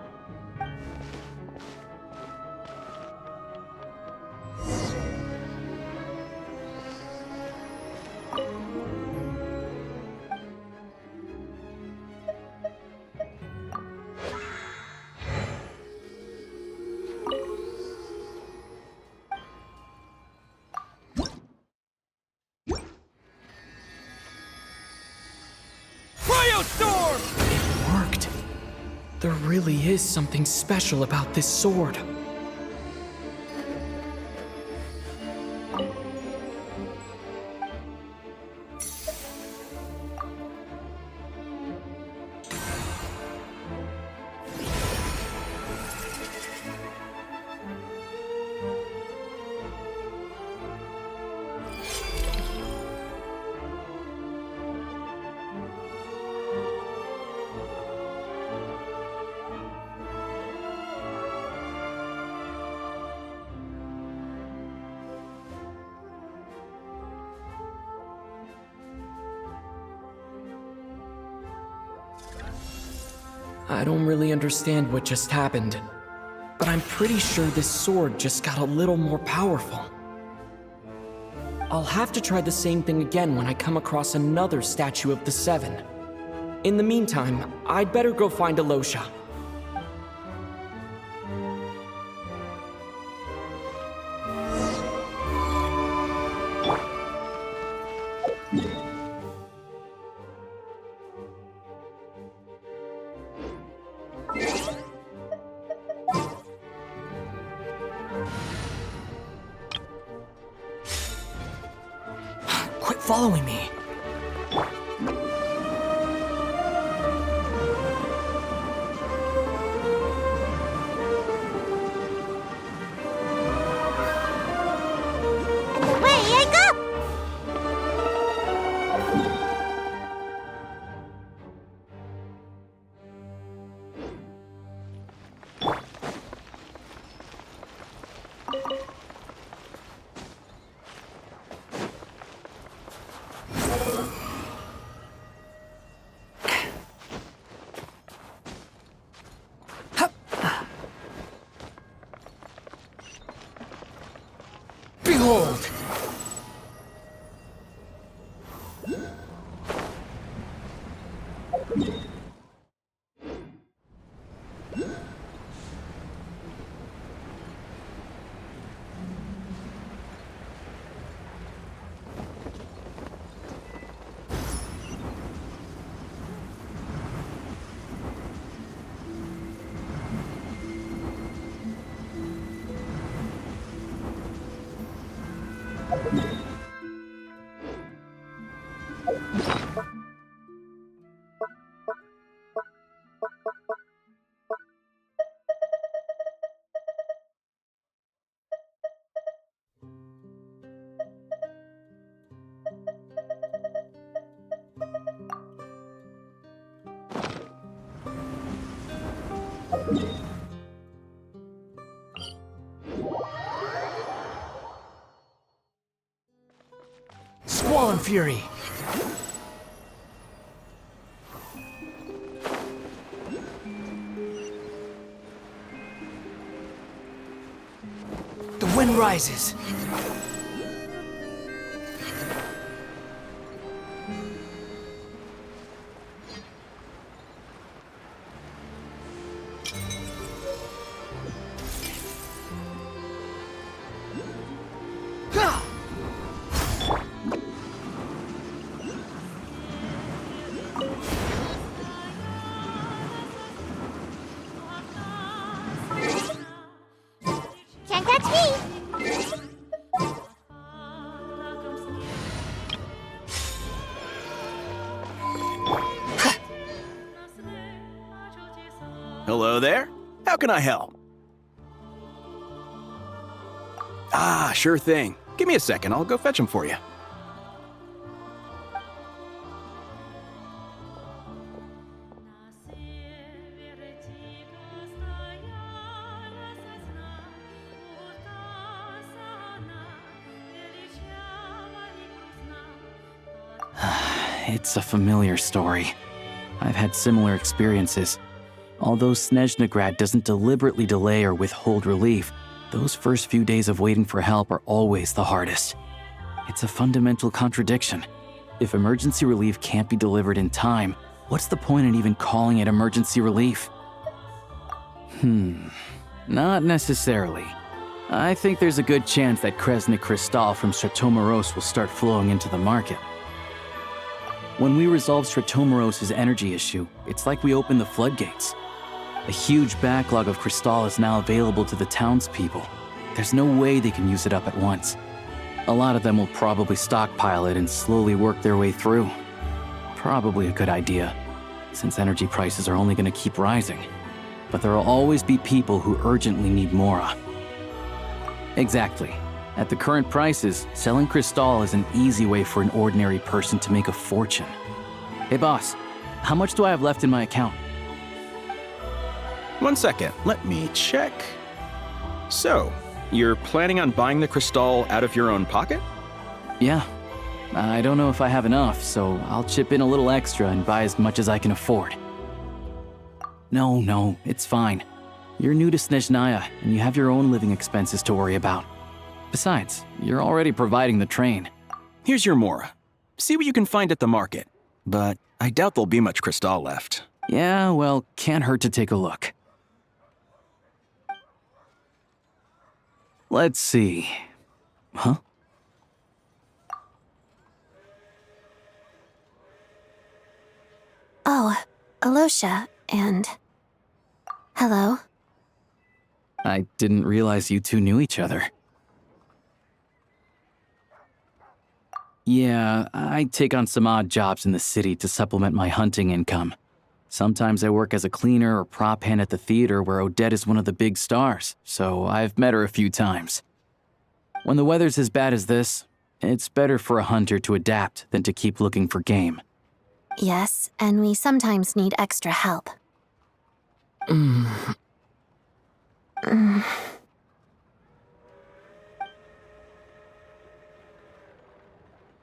It worked. There really is something special about this sword. I don't really understand what just happened, but I'm pretty sure this sword just got a little more powerful. I'll have to try the same thing again when I come across another statue of the Seven. In the meantime, I'd better go find Alosha. Quit following me. Away I go! Behold! Squall and Fury! The wind rises. Can't catch me! Hello there. How can I help? Ah, sure thing. Give me a second. I'll go fetch them for you. It's a familiar story. I've had similar experiences. Although Snezhnagrad doesn't deliberately delay or withhold relief, those first few days of waiting for help are always the hardest. It's a fundamental contradiction. If emergency relief can't be delivered in time, what's the point in even calling it emergency relief? Not necessarily. I think there's a good chance that Kresnik Crystal from Stratomoros will start flowing into the market. When we resolve Stratomoros' energy issue, it's like we open the floodgates. A huge backlog of Crystal is now available to the townspeople. There's no way they can use it up at once. A lot of them will probably stockpile it and slowly work their way through. Probably a good idea, since energy prices are only going to keep rising. But there will always be people who urgently need Mora. Exactly. At the current prices, selling Crystal is an easy way for an ordinary person to make a fortune. Hey boss, how much do I have left in my account? 1 second. Let me check. So, you're planning on buying the Crystal out of your own pocket? Yeah. I don't know if I have enough, so I'll chip in a little extra and buy as much as I can afford. No, it's fine. You're new to Snezhnaya, and you have your own living expenses to worry about. Besides, you're already providing the train. Here's your Mora. See what you can find at the market. But I doubt there'll be much crystal left. Yeah, well, can't hurt to take a look. Let's see. Huh? Oh, Alosha, and... Hello? I didn't realize you two knew each other. Yeah, I take on some odd jobs in the city to supplement my hunting income. Sometimes I work as a cleaner or prop hand at the theater where Odette is one of the big stars, so I've met her a few times. When the weather's as bad as this, it's better for a hunter to adapt than to keep looking for game. Yes, and we sometimes need extra help.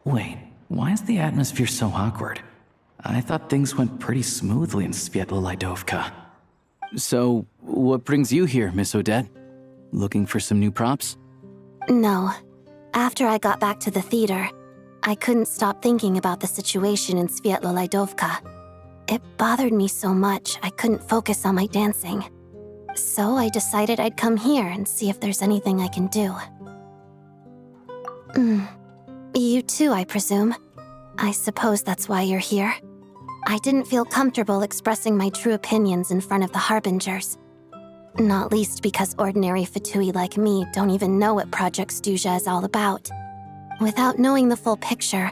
Wait, why is the atmosphere so awkward? I thought things went pretty smoothly in Svietlolaidovka. So, what brings you here, Miss Odette? Looking for some new props? No. After I got back to the theater, I couldn't stop thinking about the situation in Svietlolaidovka. It bothered me so much I couldn't focus on my dancing. So I decided I'd come here and see if there's anything I can do. You too, I presume. I suppose that's why you're here. I didn't feel comfortable expressing my true opinions in front of the Harbingers. Not least because ordinary Fatui like me don't even know what Project Stuzha is all about. Without knowing the full picture,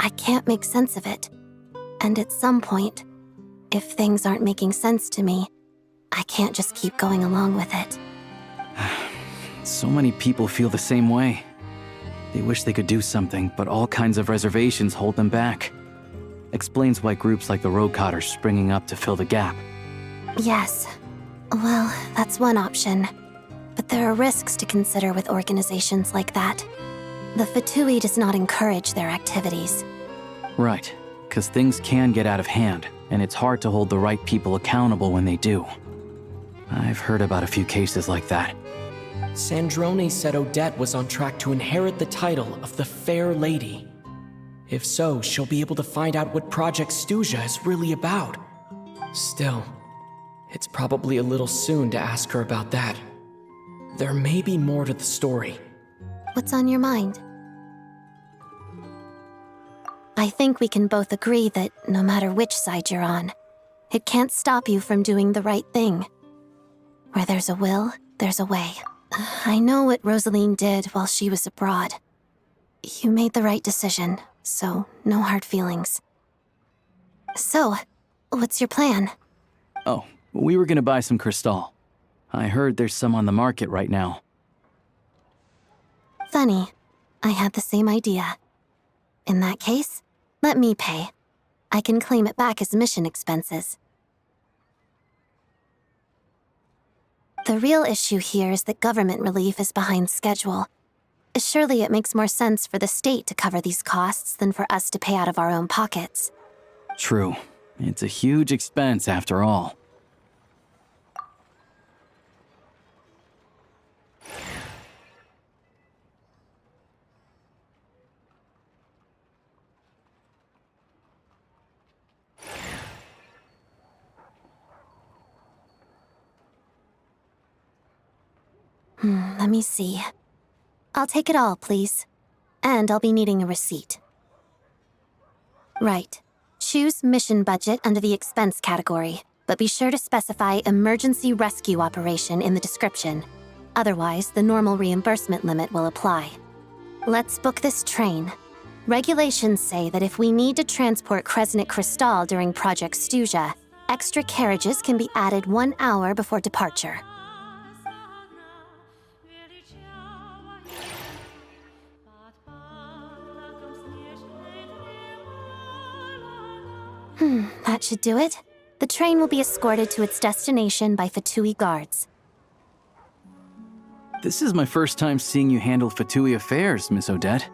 I can't make sense of it. And at some point, if things aren't making sense to me, I can't just keep going along with it. So many people feel the same way. They wish they could do something, but all kinds of reservations hold them back. Explains why groups like the Roadcott are springing up to fill the gap. Yes. Well, that's one option. But there are risks to consider with organizations like that. The Fatui does not encourage their activities. Right, because things can get out of hand, and it's hard to hold the right people accountable when they do. I've heard about a few cases like that. Sandrone said Odette was on track to inherit the title of the Fair Lady. If so, she'll be able to find out what Project Stuzha is really about. Still, it's probably a little soon to ask her about that. There may be more to the story. What's on your mind? I think we can both agree that no matter which side you're on, it can't stop you from doing the right thing. Where there's a will, there's a way. I know what Rosaline did while she was abroad. You made the right decision, so no hard feelings. So, what's your plan? Oh, we were gonna buy some crystal. I heard there's some on the market right now. Funny. I had the same idea. In that case, let me pay. I can claim it back as mission expenses. The real issue here is that government relief is behind schedule. Surely it makes more sense for the state to cover these costs than for us to pay out of our own pockets. True. It's a huge expense after all. Let me see. I'll take it all, please. And I'll be needing a receipt. Right. Choose mission budget under the expense category, but be sure to specify emergency rescue operation in the description. Otherwise, the normal reimbursement limit will apply. Let's book this train. Regulations say that if we need to transport Kresnik Crystal during Project Stuzha, extra carriages can be added 1 hour before departure. That should do it. The train will be escorted to its destination by Fatui guards. This is my first time seeing you handle Fatui affairs, Miss Odette.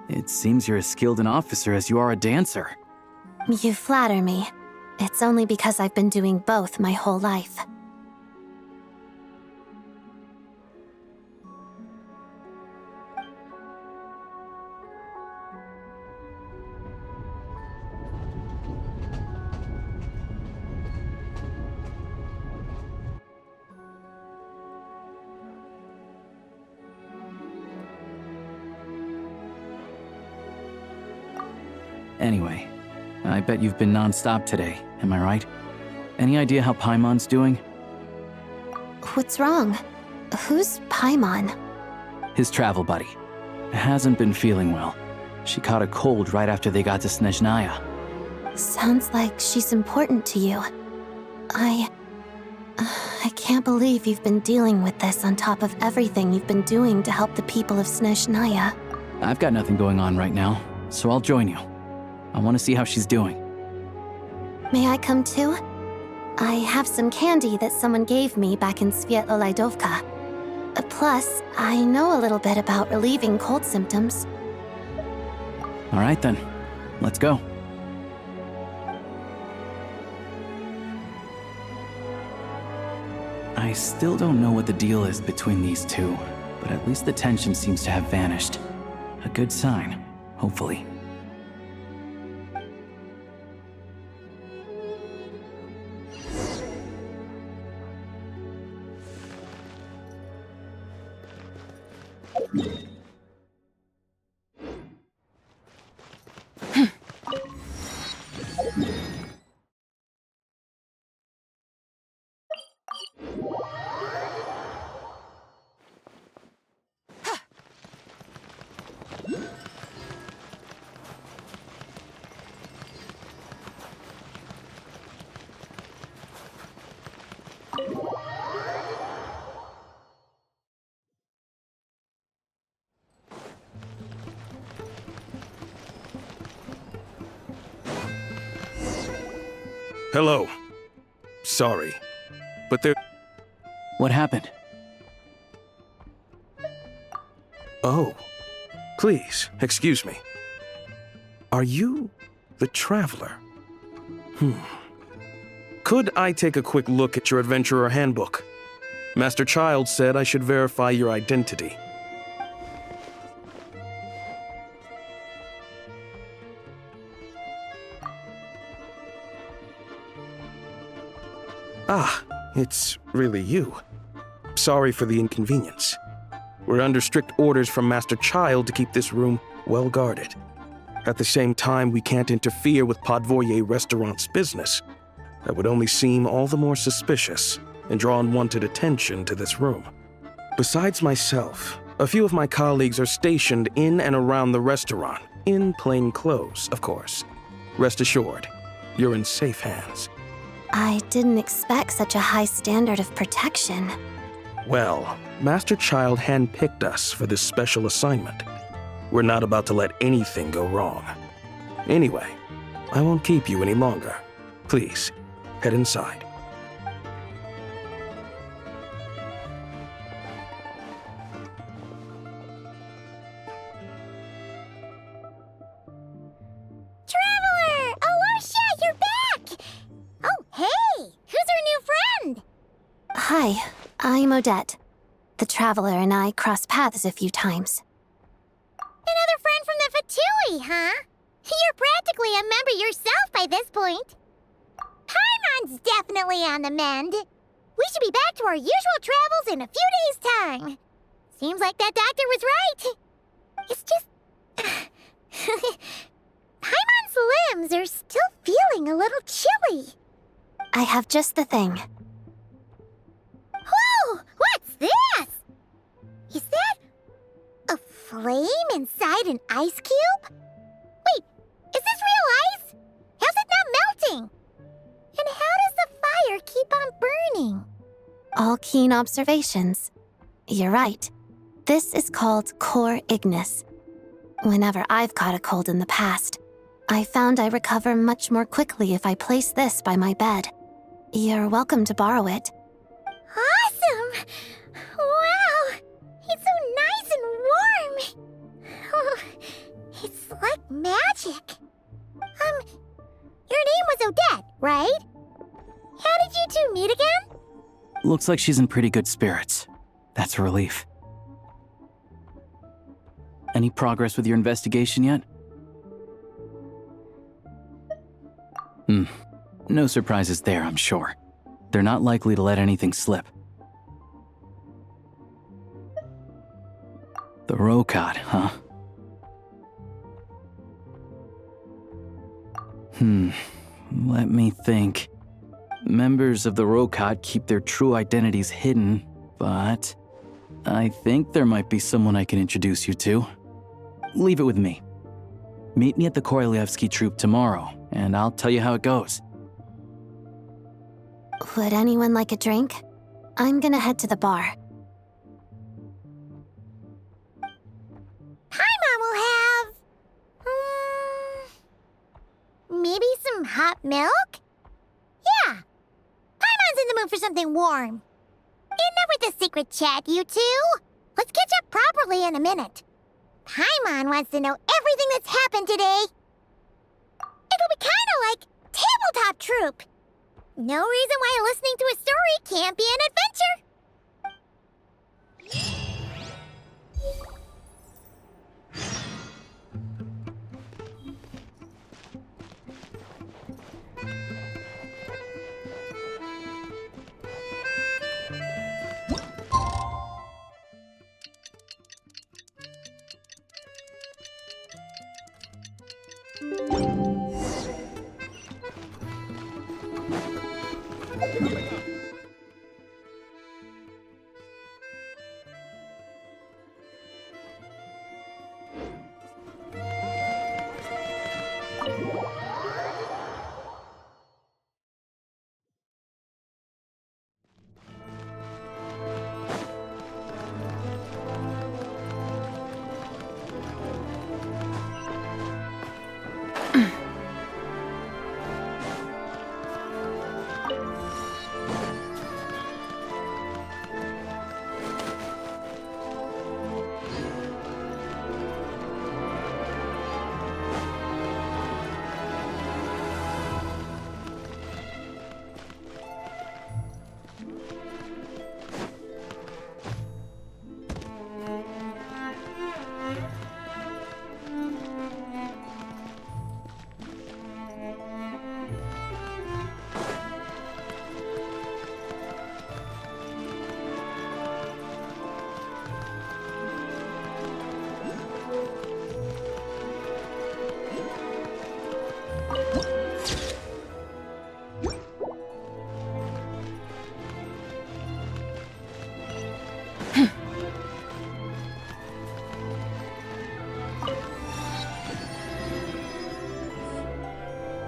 It seems you're as skilled an officer as you are a dancer. You flatter me. It's only because I've been doing both my whole life. Anyway, I bet you've been non-stop today, am I right? Any idea how Paimon's doing? What's wrong? Who's Paimon? His travel buddy. Hasn't been feeling well. She caught a cold right after they got to Snezhnaya. Sounds like she's important to you. I can't believe you've been dealing with this on top of everything you've been doing to help the people of Snezhnaya. I've got nothing going on right now, so I'll join you. I want to see how she's doing. May I come too? I have some candy that someone gave me back in Svietlolaidovka. Plus, I know a little bit about relieving cold symptoms. All right then, let's go. I still don't know what the deal is between these two, but at least the tension seems to have vanished. A good sign, hopefully. Hello. Sorry, but there... What happened? Oh. Please, excuse me. Are you the Traveler? Could I take a quick look at your Adventurer Handbook? Master Child said I should verify your identity. Ah, it's really you. Sorry for the inconvenience. We're under strict orders from Master Child to keep this room well guarded. At the same time, we can't interfere with Podvoye Restaurant's business. That would only seem all the more suspicious and draw unwanted attention to this room. Besides myself, a few of my colleagues are stationed in and around the restaurant, in plain clothes, of course. Rest assured, you're in safe hands. I didn't expect such a high standard of protection. Well, Master Child handpicked us for this special assignment. We're not about to let anything go wrong. Anyway, I won't keep you any longer. Please, head inside. Traveler! Alosha, you're back! Oh, hey! Who's our new friend? Hi, I'm Odette. The Traveler and I crossed paths a few times. Another friend from the Fatui, huh? You're practically a member yourself by this point. Paimon's definitely on the mend. We should be back to our usual travels in a few days' time. Seems like that doctor was right. It's just... Paimon's limbs are still feeling a little chilly. I have just the thing. Whoa! What's this? Is that a flame inside an ice cube? Wait, is this real ice? How's it not melting? And how does the fire keep on burning? All keen observations. You're right. This is called core ignis. Whenever I've caught a cold in the past, I found I recover much more quickly if I place this by my bed. You're welcome to borrow it. Awesome! Wow! It's so nice and warm! Oh, it's like magic. Your name was Odette, right? How did you two meet again? Looks like she's in pretty good spirits. That's a relief. Any progress with your investigation yet? No surprises there, I'm sure. They're not likely to let anything slip. The Rokad, huh? Let me think. Members of the Rokot keep their true identities hidden, but I think there might be someone I can introduce you to. Leave it with me. Meet me at the Korolyevsky troop tomorrow, and I'll tell you how it goes. Would anyone like a drink? I'm gonna head to the bar. Paimon will have... maybe some hot milk? Yeah. Paimon's in the mood for something warm. Enough with the secret chat, you two. Let's catch up properly in a minute. Paimon wants to know everything that's happened today. It'll be kind of like tabletop troop. No reason why listening to a story can't be an adventure.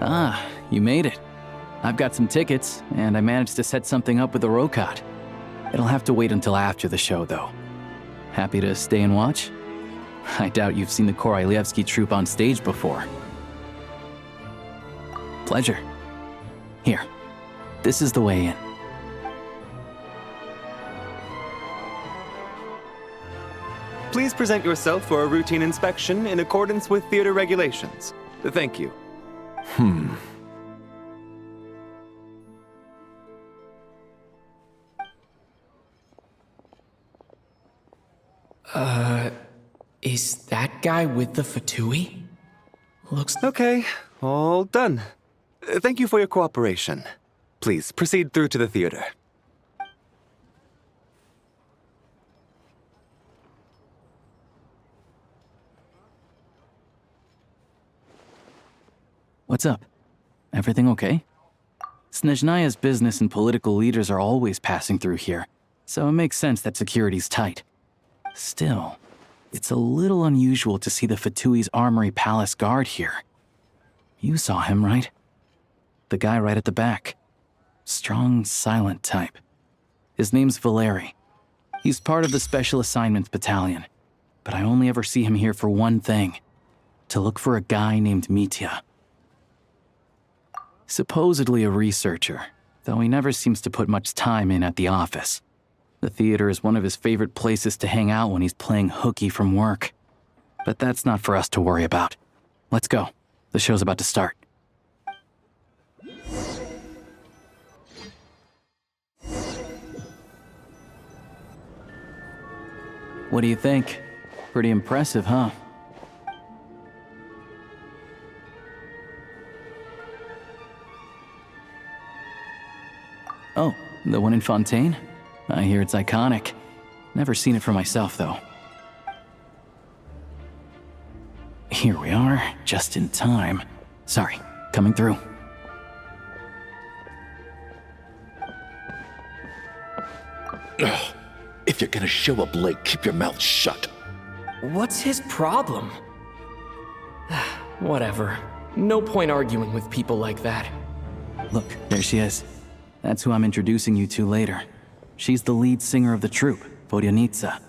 Ah, you made it. I've got some tickets, and I managed to set something up with the Rokot. It'll have to wait until after the show, though. Happy to stay and watch? I doubt you've seen the Korolyevsky troupe on stage before. Pleasure. Here, this is the way in. Please present yourself for a routine inspection in accordance with theater regulations. Thank you. Is that guy with the Fatui? Looks... Okay, all done. Thank you for your cooperation. Please proceed through to the theater. What's up? Everything okay? Snezhnaya's business and political leaders are always passing through here, so it makes sense that security's tight. Still, it's a little unusual to see the Fatui's Armory Palace guard here. You saw him, right? The guy right at the back. Strong, silent type. His name's Valeri. He's part of the Special Assignments Battalion, but I only ever see him here for one thing: to look for a guy named Mitya. Supposedly a researcher, though he never seems to put much time in at the office. The theater is one of his favorite places to hang out when he's playing hooky from work. But that's not for us to worry about. Let's go. The show's about to start. What do you think? Pretty impressive, huh? Oh, the one in Fontaine? I hear it's iconic. Never seen it for myself, though. Here we are, just in time. Sorry, Coming through. Ugh. If you're gonna show up late, keep your mouth shut. What's his problem? Whatever. No point arguing with people like that. Look, there she is. That's who I'm introducing you to later. She's the lead singer of the troupe, Vodyanitsa.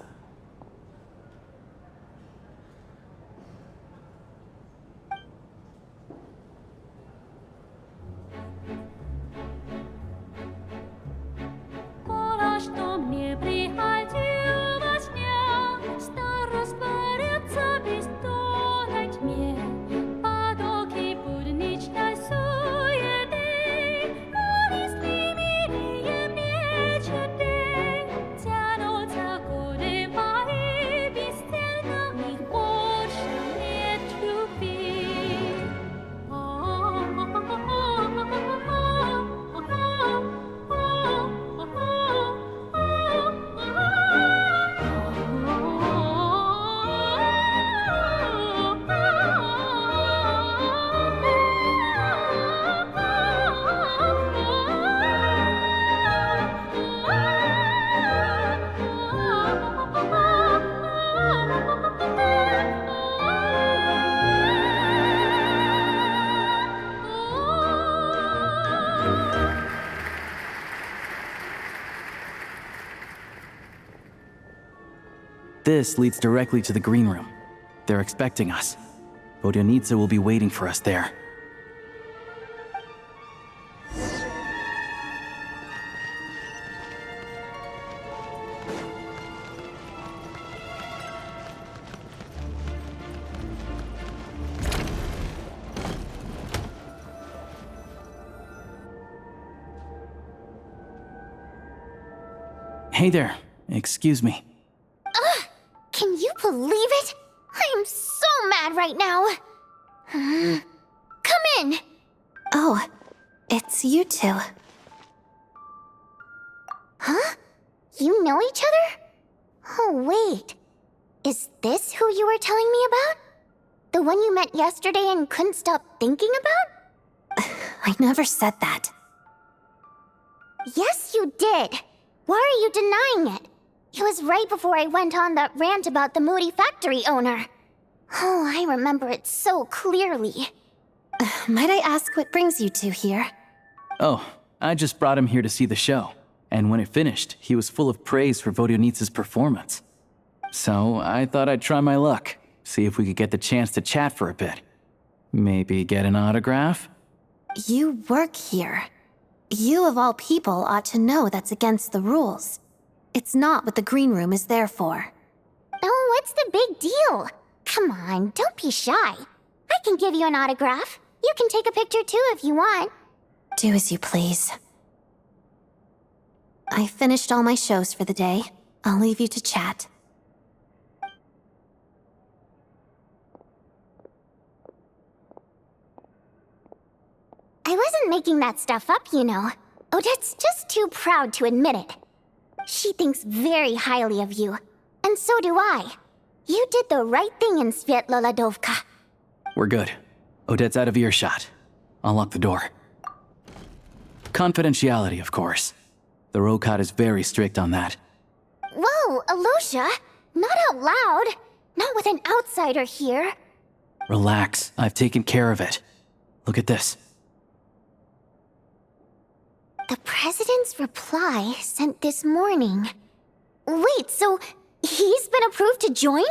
This leads directly to the green room. They're expecting us. Vodyanitsa will be waiting for us there. Hey there. Excuse me. Can you believe it? I am so mad right now. Come in. Oh, it's you two. Huh? You know each other? Oh, wait. Is this who you were telling me about? The one you met yesterday and couldn't stop thinking about? I never said that. Yes, you did. Why are you denying it? It was right before I went on that rant about the moody factory owner. Oh, I remember it so clearly. Might I ask what brings you two here? Oh, I just brought him here to see the show. And when it finished, he was full of praise for Vodyanitsa's performance. So I thought I'd try my luck, see if we could get the chance to chat for a bit. Maybe get an autograph? You work here. You of all people ought to know that's against the rules. It's not what the green room is there for. Oh, what's the big deal? Come on, don't be shy. I can give you an autograph. You can take a picture too if you want. Do as you please. I finished all my shows for the day. I'll leave you to chat. I wasn't making that stuff up, you know. Odette's just too proud to admit it. She thinks very highly of you, and so do I. You did the right thing in Svietloladovka. We're good. Odette's out of earshot. I'll lock the door. Confidentiality, of course. The Rokot is very strict on that. Whoa, Alosha! Not out loud! Not with an outsider here! Relax, I've taken care of it. Look at this. The President's reply sent this morning. Wait, so he's been approved to join?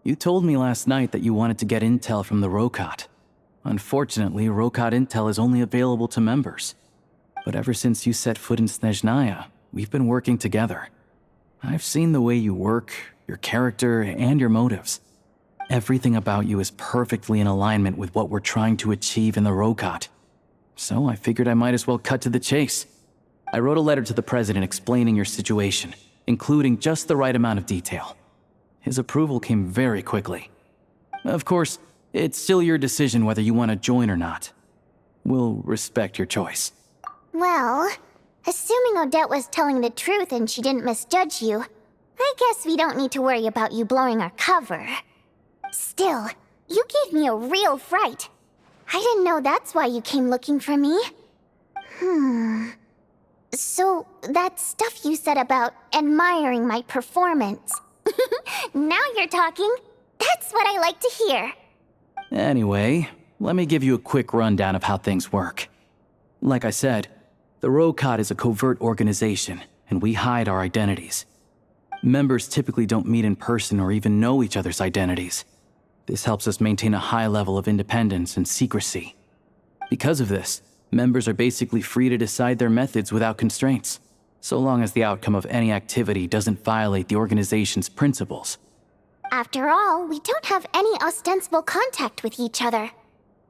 You told me last night that you wanted to get intel from the Rokot. Unfortunately, Rokot intel is only available to members. But ever since you set foot in Snezhnaya, we've been working together. I've seen the way you work, your character, and your motives. Everything about you is perfectly in alignment with what we're trying to achieve in the Rokot. So I figured I might as well cut to the chase. I wrote a letter to the President explaining your situation, including just the right amount of detail. His approval came very quickly. Of course, it's still your decision whether you want to join or not. We'll respect your choice. Well, assuming Odette was telling the truth and she didn't misjudge you, I guess we don't need to worry about you blowing our cover. Still, you gave me a real fright. I didn't know that's why you came looking for me. So, that stuff you said about admiring my performance. Now you're talking. That's what I like to hear. Anyway, let me give you a quick rundown of how things work. Like I said, the Rokot is a covert organization, and we hide our identities. Members typically don't meet in person or even know each other's identities. This helps us maintain a high level of independence and secrecy. Because of this, members are basically free to decide their methods without constraints, so long as the outcome of any activity doesn't violate the organization's principles. After all, we don't have any ostensible contact with each other.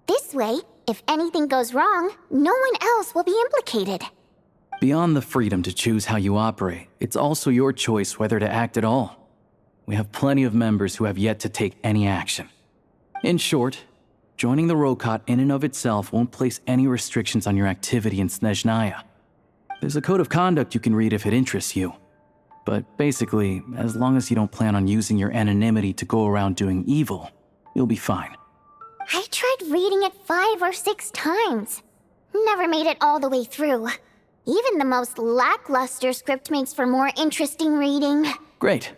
This way, if anything goes wrong, no one else will be implicated. Beyond the freedom to choose how you operate, it's also your choice whether to act at all. We have plenty of members who have yet to take any action. In short, joining the Rokot in and of itself won't place any restrictions on your activity in Snezhnaya. There's a code of conduct you can read if it interests you. But basically, as long as you don't plan on using your anonymity to go around doing evil, you'll be fine. I tried reading it 5 or 6 times. Never made it all the way through. Even the most lackluster script makes for more interesting reading. Great.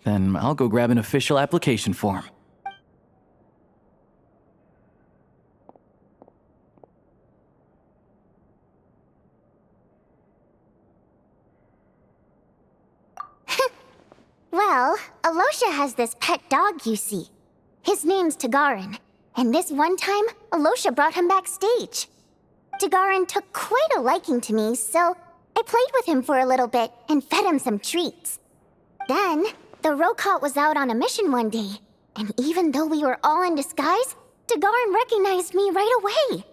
Then I'll go grab an official application form. Well, Alosha has this pet dog, you see. His name's Tagarin, and this one time, Alosha brought him backstage. Tagarin took quite a liking to me, so I played with him for a little bit and fed him some treats. Then, the Rokot was out on a mission one day, and even though we were all in disguise, Tagarin recognized me right away.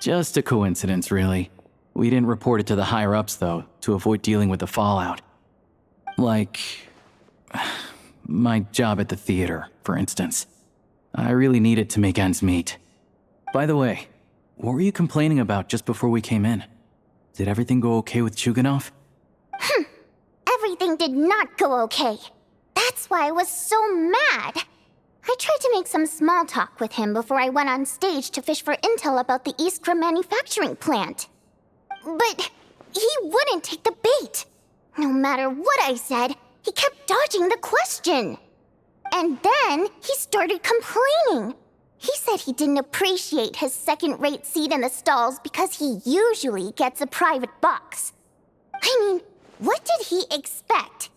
Just a coincidence, really. We didn't report it to the higher-ups, though, to avoid dealing with the fallout. Like my job at the theater, for instance. I really needed to make ends meet. By the way, what were you complaining about just before we came in? Did everything go okay with Chuganov? Everything did not go okay. That's why I was so mad. I tried to make some small talk with him before I went on stage to fish for intel about the Iskra manufacturing plant. But he wouldn't take the bait. No matter what I said, he kept dodging the question. And then he started complaining. He said he didn't appreciate his second-rate seat in the stalls because he usually gets a private box. I mean, what did he expect?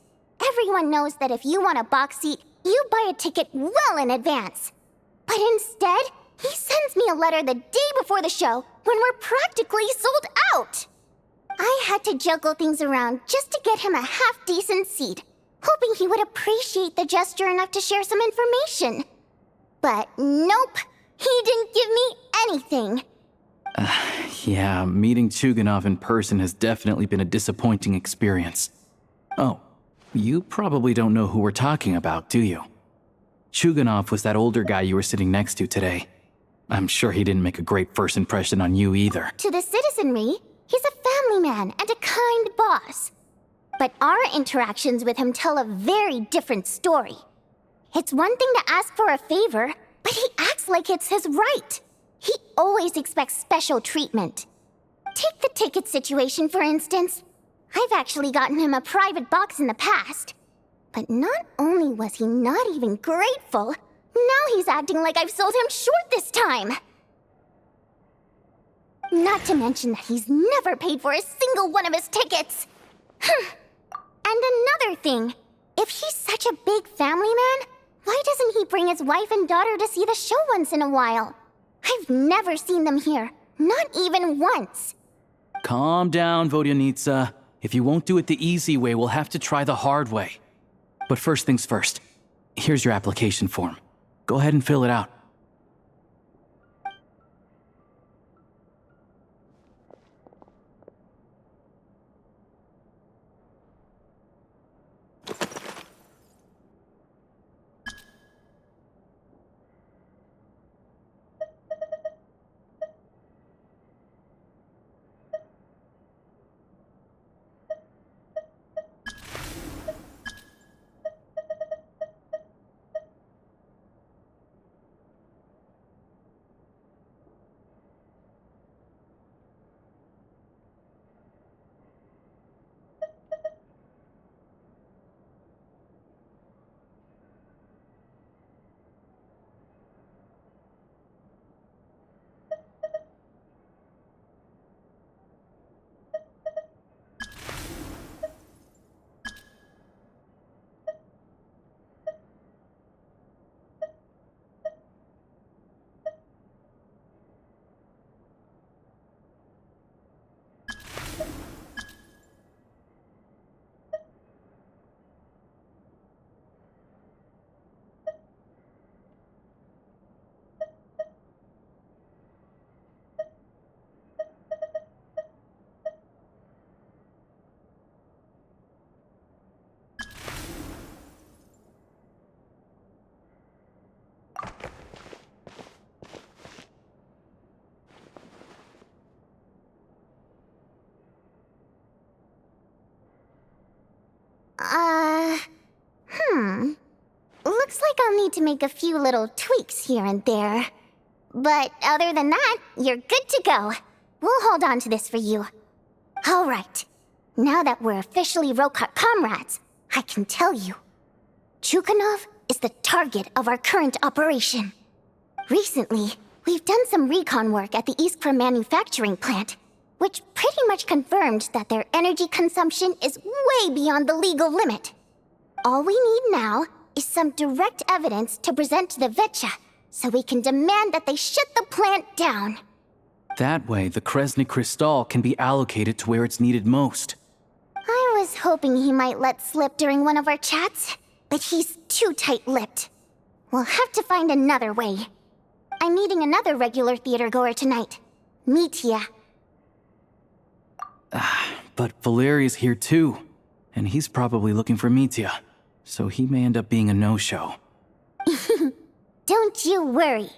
Everyone knows that if you want a box seat, you buy a ticket well in advance. But instead, he sends me a letter the day before the show when we're practically sold out. I had to juggle things around just to get him a half-decent seat, hoping he would appreciate the gesture enough to share some information. But nope, he didn't give me anything. Yeah, meeting Chuganov in person has definitely been a disappointing experience. Oh, you probably don't know who we're talking about, do you? Chuganov was that older guy you were sitting next to today. I'm sure he didn't make a great first impression on you either. To the citizenry, he's a family man and a kind boss. But our interactions with him tell a very different story. It's one thing to ask for a favor, but he acts like it's his right. He always expects special treatment. Take the ticket situation, for instance. I've actually gotten him a private box in the past. But not only was he not even grateful, now he's acting like I've sold him short this time. Not to mention that he's never paid for a single one of his tickets. And another thing, if he's such a big family man, why doesn't he bring his wife and daughter to see the show once in a while? I've never seen them here, not even once. Calm down, Vodyanitsa. If you won't do it the easy way, we'll have to try the hard way. But first things first, here's your application form. Go ahead and fill it out. need to make a few little tweaks here and there. But other than that, you're good to go. We'll hold on to this for you. All right. Now that we're officially Rokot comrades, I can tell you. Chukhanov is the target of our current operation. Recently, we've done some recon work at the Iskra manufacturing plant, which pretty much confirmed that their energy consumption is way beyond the legal limit. All we need now is some direct evidence to present to the Vetcha, so we can demand that they shut the plant down. That way, the Kresny Crystal can be allocated to where it's needed most. I was hoping he might let slip during one of our chats, but he's too tight-lipped. We'll have to find another way. I'm meeting another regular theater-goer tonight, Mitya. But Valeria's here too, and he's probably looking for Mitya, so he may end up being a no-show. Don't you worry.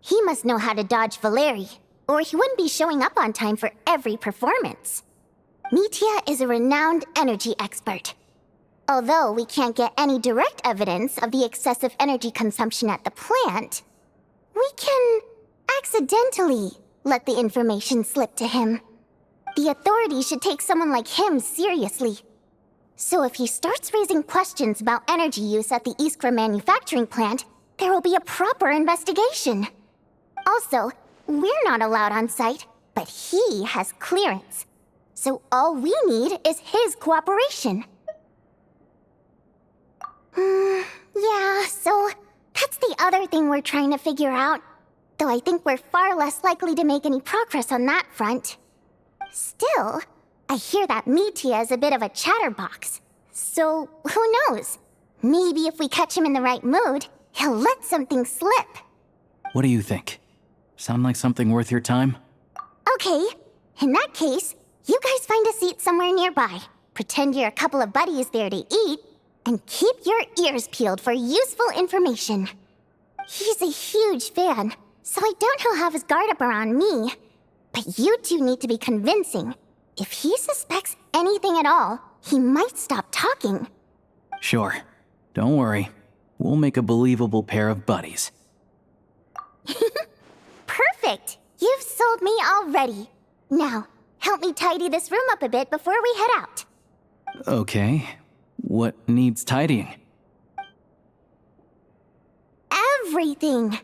He must know how to dodge Valeri, or he wouldn't be showing up on time for every performance. Mitya is a renowned energy expert. Although we can't get any direct evidence of the excessive energy consumption at the plant, we can accidentally let the information slip to him. The authorities should take someone like him seriously. So if he starts raising questions about energy use at the Iskra manufacturing plant, there will be a proper investigation. Also, we're not allowed on site, but he has clearance. So all we need is his cooperation. Yeah, so that's the other thing we're trying to figure out. Though I think we're far less likely to make any progress on that front. Still, I hear that Mitya is a bit of a chatterbox. So, who knows? Maybe if we catch him in the right mood, he'll let something slip. What do you think? Sound like something worth your time? Okay, in that case, you guys find a seat somewhere nearby. Pretend you're a couple of buddies there to eat, and keep your ears peeled for useful information. He's a huge fan, so I doubt he'll have his guard up around me. But you two need to be convincing. If he suspects anything at all, he might stop talking. Sure. Don't worry. We'll make a believable pair of buddies. Perfect! You've sold me already. Now, help me tidy this room up a bit before we head out. Okay. What needs tidying? Everything!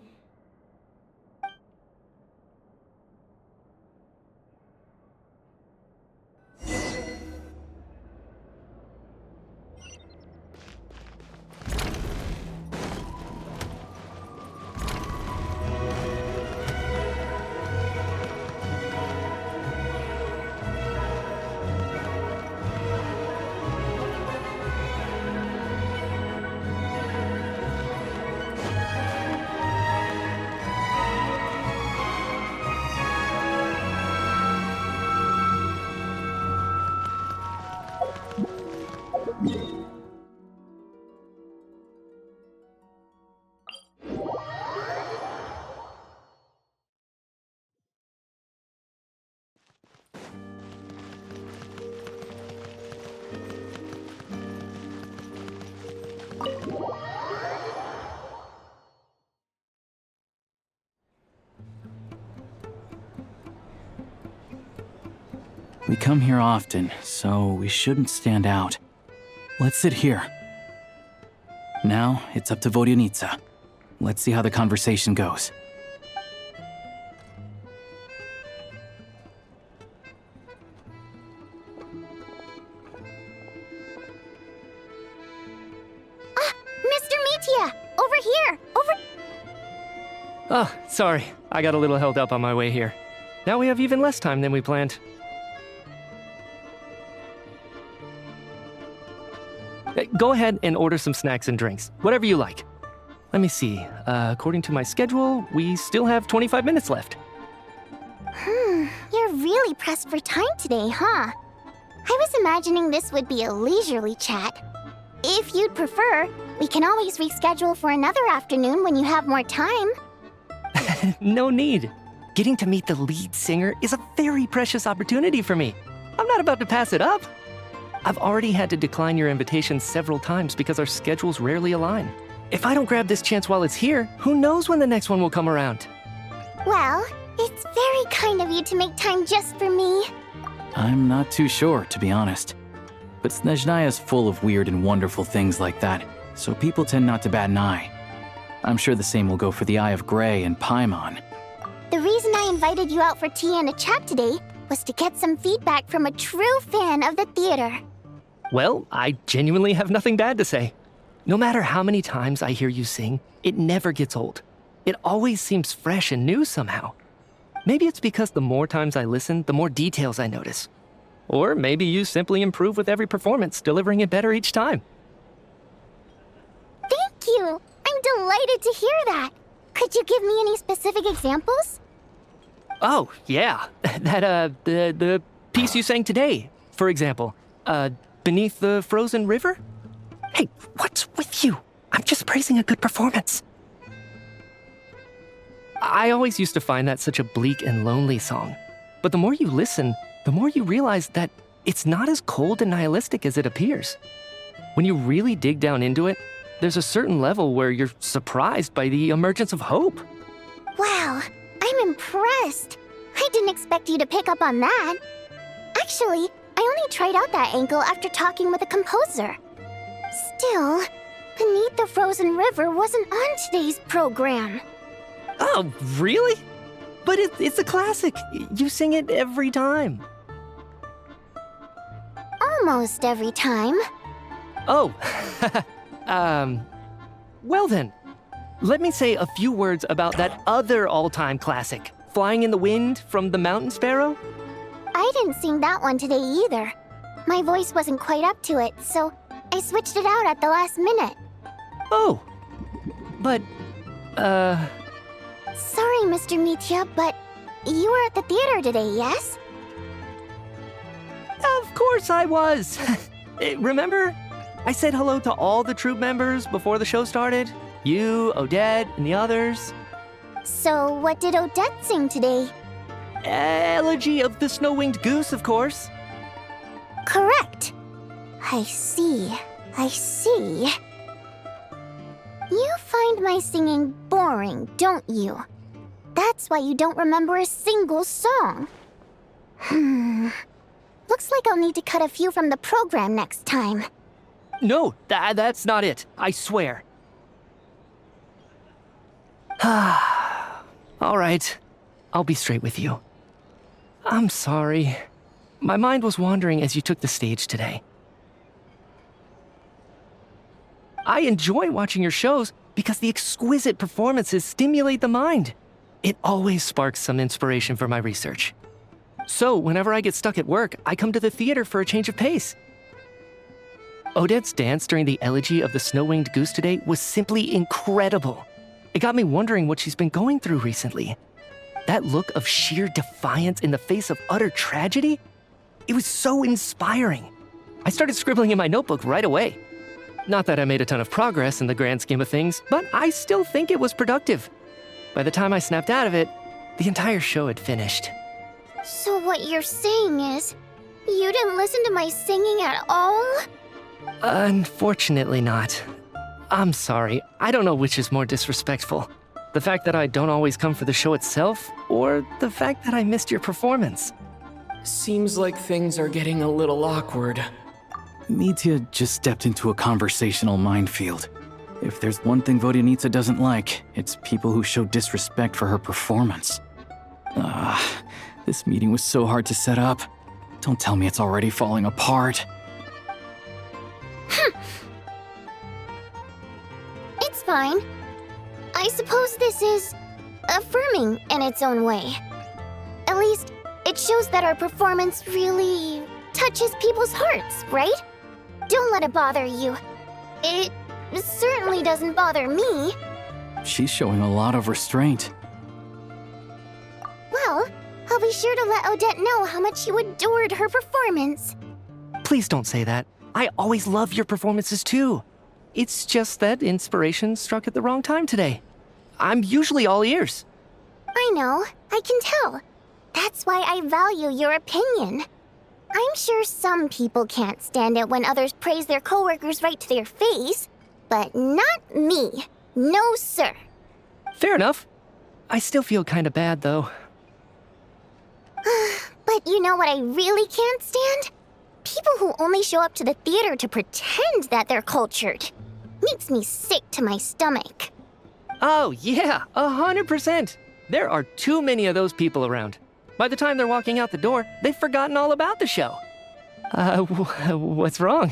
We come here often, so we shouldn't stand out. Let's sit here. Now, it's up to Vodyanitsa. Let's see how the conversation goes. Mr. Mitya! Over here! Oh, sorry. I got a little held up on my way here. Now we have even less time than we planned. Go ahead and order some snacks and drinks. Whatever you like. Let me see. According to my schedule, we still have 25 minutes left. You're really pressed for time today, huh? I was imagining this would be a leisurely chat. If you'd prefer, we can always reschedule for another afternoon when you have more time. No need. Getting to meet the lead singer is a very precious opportunity for me. I'm not about to pass it up. I've already had to decline your invitation several times because our schedules rarely align. If I don't grab this chance while it's here, who knows when the next one will come around? Well, it's very kind of you to make time just for me. I'm not too sure, to be honest. But Snezhnaya is full of weird and wonderful things like that, so people tend not to bat an eye. I'm sure the same will go for the Eye of Grey and Paimon. The reason I invited you out for tea and a chat today was to get some feedback from a true fan of the theater. Well, I genuinely have nothing bad to say. No matter how many times I hear you sing, it never gets old. It always seems fresh and new somehow. Maybe it's because the more times I listen, the more details I notice. Or maybe you simply improve with every performance, delivering it better each time. Thank you! I'm delighted to hear that. Could you give me any specific examples? Oh, yeah. The piece you sang today, for example. Beneath the Frozen River? Hey, what's with you? I'm just praising a good performance. I always used to find that such a bleak and lonely song. But the more you listen, the more you realize that it's not as cold and nihilistic as it appears. When you really dig down into it, there's a certain level where you're surprised by the emergence of hope. Wow, I'm impressed. I didn't expect you to pick up on that. Actually, I only tried out that angle after talking with a composer. Still, Beneath the Frozen River wasn't on today's program. Oh, really? But it's a classic. You sing it every time. Almost every time. Oh, well then, let me say a few words about that other all-time classic, Flying in the Wind from the Mountain Sparrow. I didn't sing that one today either. My voice wasn't quite up to it, so I switched it out at the last minute. Oh, but, Sorry, Mr. Mitya, but you were at the theater today, yes? Of course I was. Remember? I said hello to all the troupe members before the show started. You, Odette, and the others. So what did Odette sing today? Elegy of the Snow-Winged Goose, of course. Correct. I see. You find my singing boring, don't you? That's why you don't remember a single song. Looks like I'll need to cut a few from the program next time. No, that's not it. I swear. All right. I'll be straight with you. I'm sorry. My mind was wandering as you took the stage today. I enjoy watching your shows because the exquisite performances stimulate the mind. It always sparks some inspiration for my research. So, whenever I get stuck at work, I come to the theater for a change of pace. Odette's dance during the Elegy of the Snow-Winged Goose today was simply incredible. It got me wondering what she's been going through recently. That look of sheer defiance in the face of utter tragedy? It was so inspiring. I started scribbling in my notebook right away. Not that I made a ton of progress in the grand scheme of things, but I still think it was productive. By the time I snapped out of it, the entire show had finished. So what you're saying is, you didn't listen to my singing at all? Unfortunately not. I'm sorry, I don't know which is more disrespectful. The fact that I don't always come for the show itself, or the fact that I missed your performance. Seems like things are getting a little awkward. Mitya just stepped into a conversational minefield. If there's one thing Vodyanitsa doesn't like, it's people who show disrespect for her performance. This meeting was so hard to set up. Don't tell me it's already falling apart. It's fine. I suppose this is affirming in its own way. At least, it shows that our performance really touches people's hearts, right? Don't let it bother you. It certainly doesn't bother me. She's showing a lot of restraint. Well, I'll be sure to let Odette know how much you adored her performance. Please don't say that. I always love your performances too. It's just that inspiration struck at the wrong time today. I'm usually all ears. I know, I can tell. That's why I value your opinion. I'm sure some people can't stand it when others praise their coworkers right to their face. But not me. No, sir. Fair enough. I still feel kinda bad, though. But you know what I really can't stand? People who only show up to the theater to pretend that they're cultured. Makes me sick to my stomach. Oh, yeah, 100%. There are too many of those people around. By the time they're walking out the door, they've forgotten all about the show. What's wrong?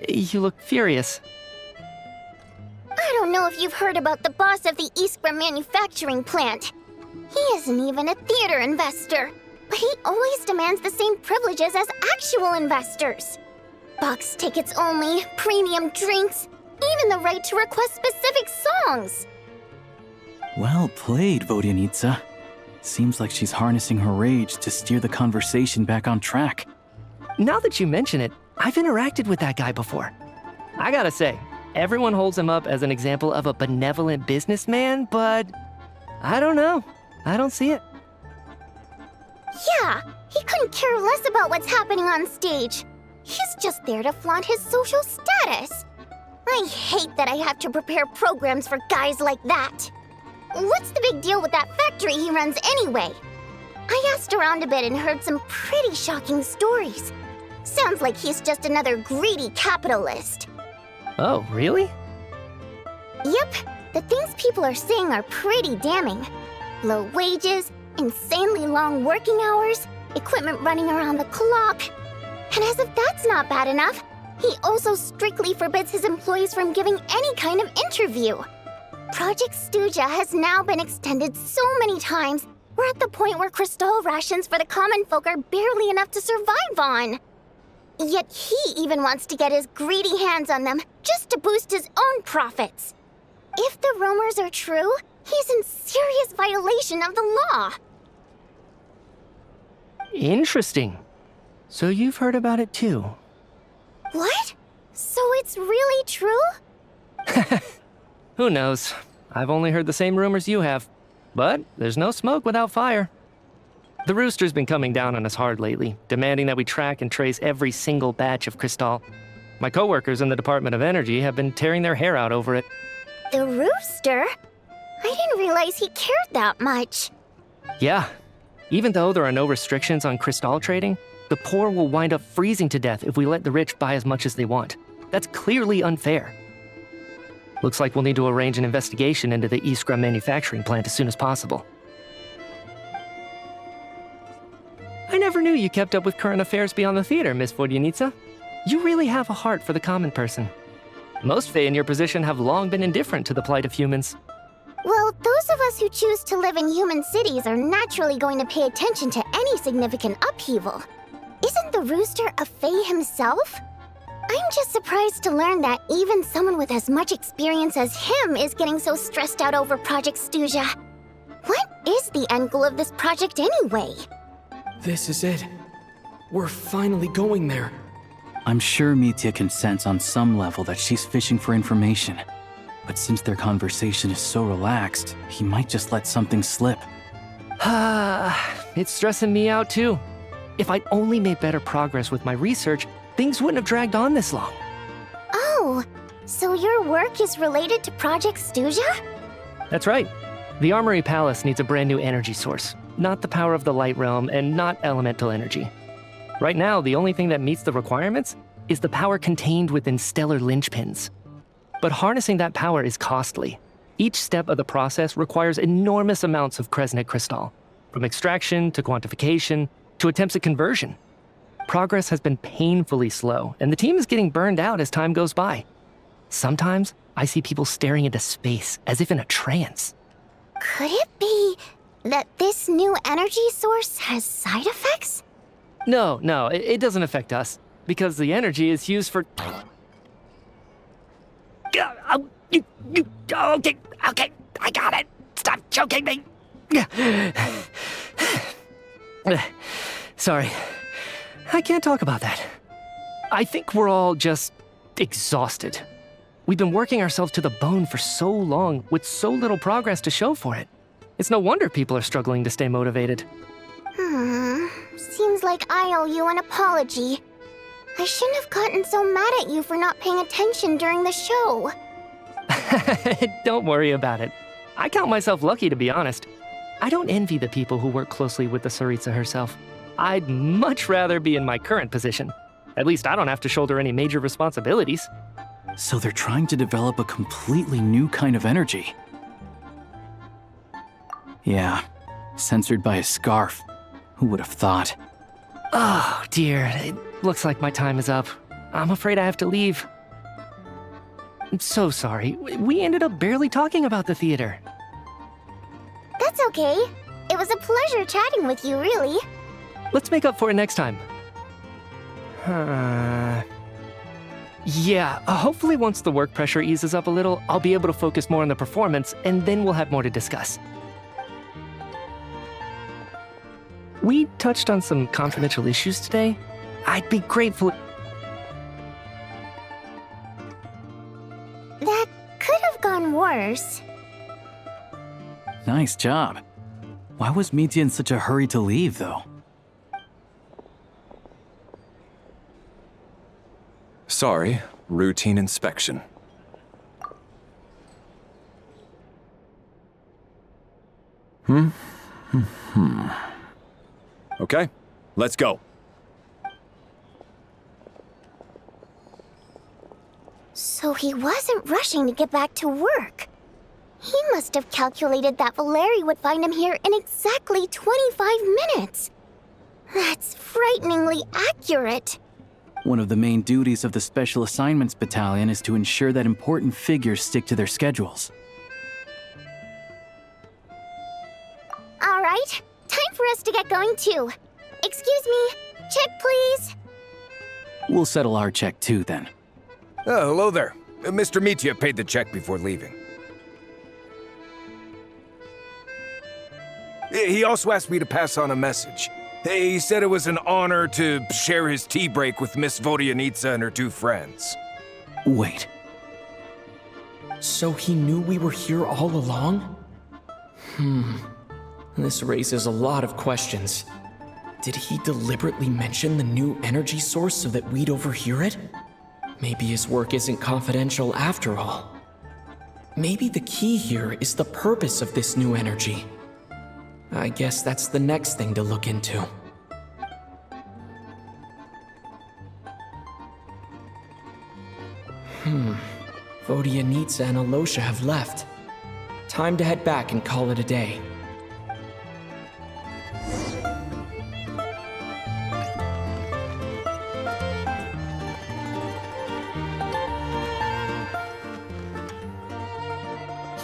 You look furious. I don't know if you've heard about the boss of the Iskra manufacturing plant. He isn't even a theater investor, but he always demands the same privileges as actual investors. Box tickets only, premium drinks, even the right to request specific songs. Well played, Vodyanitsa. Seems like she's harnessing her rage to steer the conversation back on track. Now that you mention it, I've interacted with that guy before. I gotta say, everyone holds him up as an example of a benevolent businessman, but I don't know. I don't see it. Yeah, he couldn't care less about what's happening on stage. He's just there to flaunt his social status. I hate that I have to prepare programs for guys like that. What's the big deal with that factory he runs anyway? I asked around a bit and heard some pretty shocking stories. Sounds like he's just another greedy capitalist. Oh, really? Yep, the things people are saying are pretty damning. Low wages, insanely long working hours, equipment running around the clock. And as if that's not bad enough, he also strictly forbids his employees from giving any kind of interview. Project Stuzha has now been extended so many times, we're at the point where crystal rations for the common folk are barely enough to survive on. Yet he even wants to get his greedy hands on them just to boost his own profits. If the rumors are true, he's in serious violation of the law. Interesting. So you've heard about it too? What? So it's really true? Who knows? I've only heard the same rumors you have. But there's no smoke without fire. The Rooster's been coming down on us hard lately, demanding that we track and trace every single batch of Crystal. My coworkers in the Department of Energy have been tearing their hair out over it. The Rooster? I didn't realize he cared that much. Yeah. Even though there are no restrictions on Crystal trading, the poor will wind up freezing to death if we let the rich buy as much as they want. That's clearly unfair. Looks like we'll need to arrange an investigation into the Iskra manufacturing plant as soon as possible. I never knew you kept up with current affairs beyond the theater, Miss Vodyanitsa. You really have a heart for the common person. Most Fae in your position have long been indifferent to the plight of humans. Well, those of us who choose to live in human cities are naturally going to pay attention to any significant upheaval. Isn't the Rooster a Fae himself? I'm just surprised to learn that even someone with as much experience as him is getting so stressed out over Project Stuzha. What is the end goal of this project anyway? This is it. We're finally going there. I'm sure Mitya can sense on some level that she's fishing for information. But since their conversation is so relaxed, he might just let something slip. It's stressing me out too. If I'd only made better progress with my research, things wouldn't have dragged on this long. Oh, so your work is related to Project Stuzha? That's right. The Armory Palace needs a brand new energy source. Not the power of the Light Realm and not elemental energy. Right now, the only thing that meets the requirements is the power contained within stellar linchpins. But harnessing that power is costly. Each step of the process requires enormous amounts of Kresnik crystal, from extraction to quantification to attempts at conversion. Progress has been painfully slow, and the team is getting burned out as time goes by. Sometimes, I see people staring into space as if in a trance. Could it be that this new energy source has side effects? No, it doesn't affect us, because the energy is used for... Okay, I got it. Stop choking me. Sorry, I can't talk about that. I think we're all just exhausted. We've been working ourselves to the bone for so long with so little progress to show for it. It's no wonder people are struggling to stay motivated. Seems like I owe you an apology. I shouldn't have gotten so mad at you for not paying attention during the show. Don't worry about it. I count myself lucky, to be honest. I don't envy the people who work closely with the Tsaritsa herself. I'd much rather be in my current position. At least I don't have to shoulder any major responsibilities. So they're trying to develop a completely new kind of energy. Yeah, censored by a scarf. Who would have thought? Oh, dear. It looks like my time is up. I'm afraid I have to leave. I'm so sorry. We ended up barely talking about the theater. That's okay. It was a pleasure chatting with you, really. Let's make up for it next time. Yeah, hopefully once the work pressure eases up a little, I'll be able to focus more on the performance, and then we'll have more to discuss. We touched on some confidential issues today. I'd be grateful. That could have gone worse. Nice job. Why was Mitya in such a hurry to leave, though? Sorry, routine inspection. Okay, let's go. So he wasn't rushing to get back to work. He must have calculated that Valeri would find him here in exactly 25 minutes. That's frighteningly accurate. One of the main duties of the Special Assignments Battalion is to ensure that important figures stick to their schedules. All right, time for us to get going too. Excuse me, check please. We'll settle our check too, then. Oh, hello there. Mr. Mitya paid the check before leaving. He also asked me to pass on a message. He said it was an honor to share his tea break with Miss Vodyanitsa and her two friends. Wait. So he knew we were here all along? This raises a lot of questions. Did he deliberately mention the new energy source so that we'd overhear it? Maybe his work isn't confidential after all. Maybe the key here is the purpose of this new energy. I guess that's the next thing to look into. Vodyanitsa and Alosha have left. Time to head back and call it a day.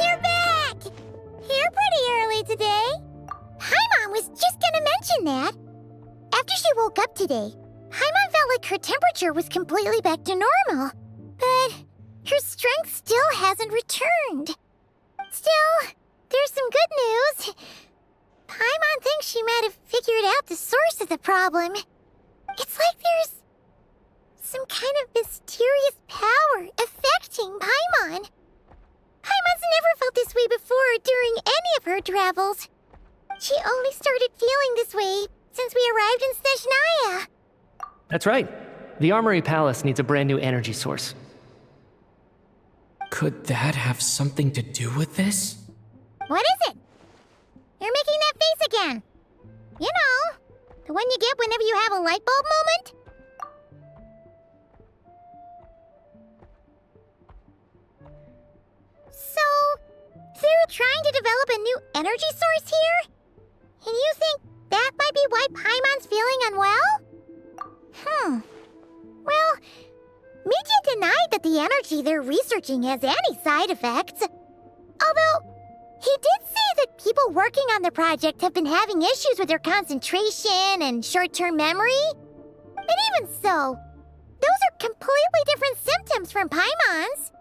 You're back! Here pretty early today. Paimon was just gonna mention that. After she woke up today, Paimon felt like her temperature was completely back to normal. But her strength still hasn't returned. Still, there's some good news. Paimon thinks she might have figured out the source of the problem. It's like there's some kind of mysterious power affecting Paimon. Paimon's never felt this way before during any of her travels. She only started feeling this way since we arrived in Snezhnaya. That's right. The Armory Palace needs a brand new energy source. Could that have something to do with this? What is it? You're making that face again. You know, the one you get whenever you have a light bulb moment? So, they're trying to develop a new energy source here? And you think that might be why Paimon's feeling unwell? Well, Mitya denied that the energy they're researching has any side effects. Although, he did say that people working on the project have been having issues with their concentration and short-term memory. But even so, those are completely different symptoms from Paimon's.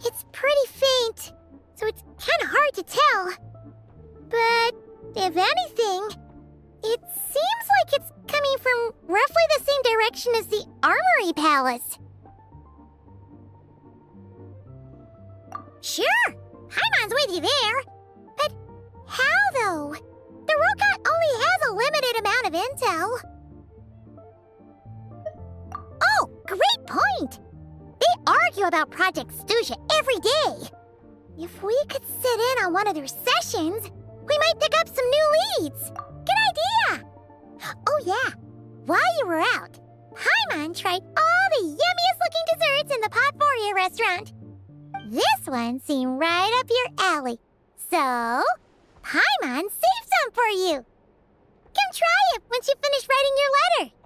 It's pretty faint, so it's kind of hard to tell. But if anything, it seems like it's coming from roughly the same direction as the Armory Palace. Sure, Paimon's with you there. But how, though? The Rokat only has a limited amount of intel. argue about Project Stuzha every day. If we could sit in on one of their sessions, we might pick up some new leads. Good idea! Oh yeah, while you were out, Paimon tried all the yummiest looking desserts in the Potforia restaurant. This one seemed right up your alley. So, Paimon saved some for you. Come try it once you finish writing your letter.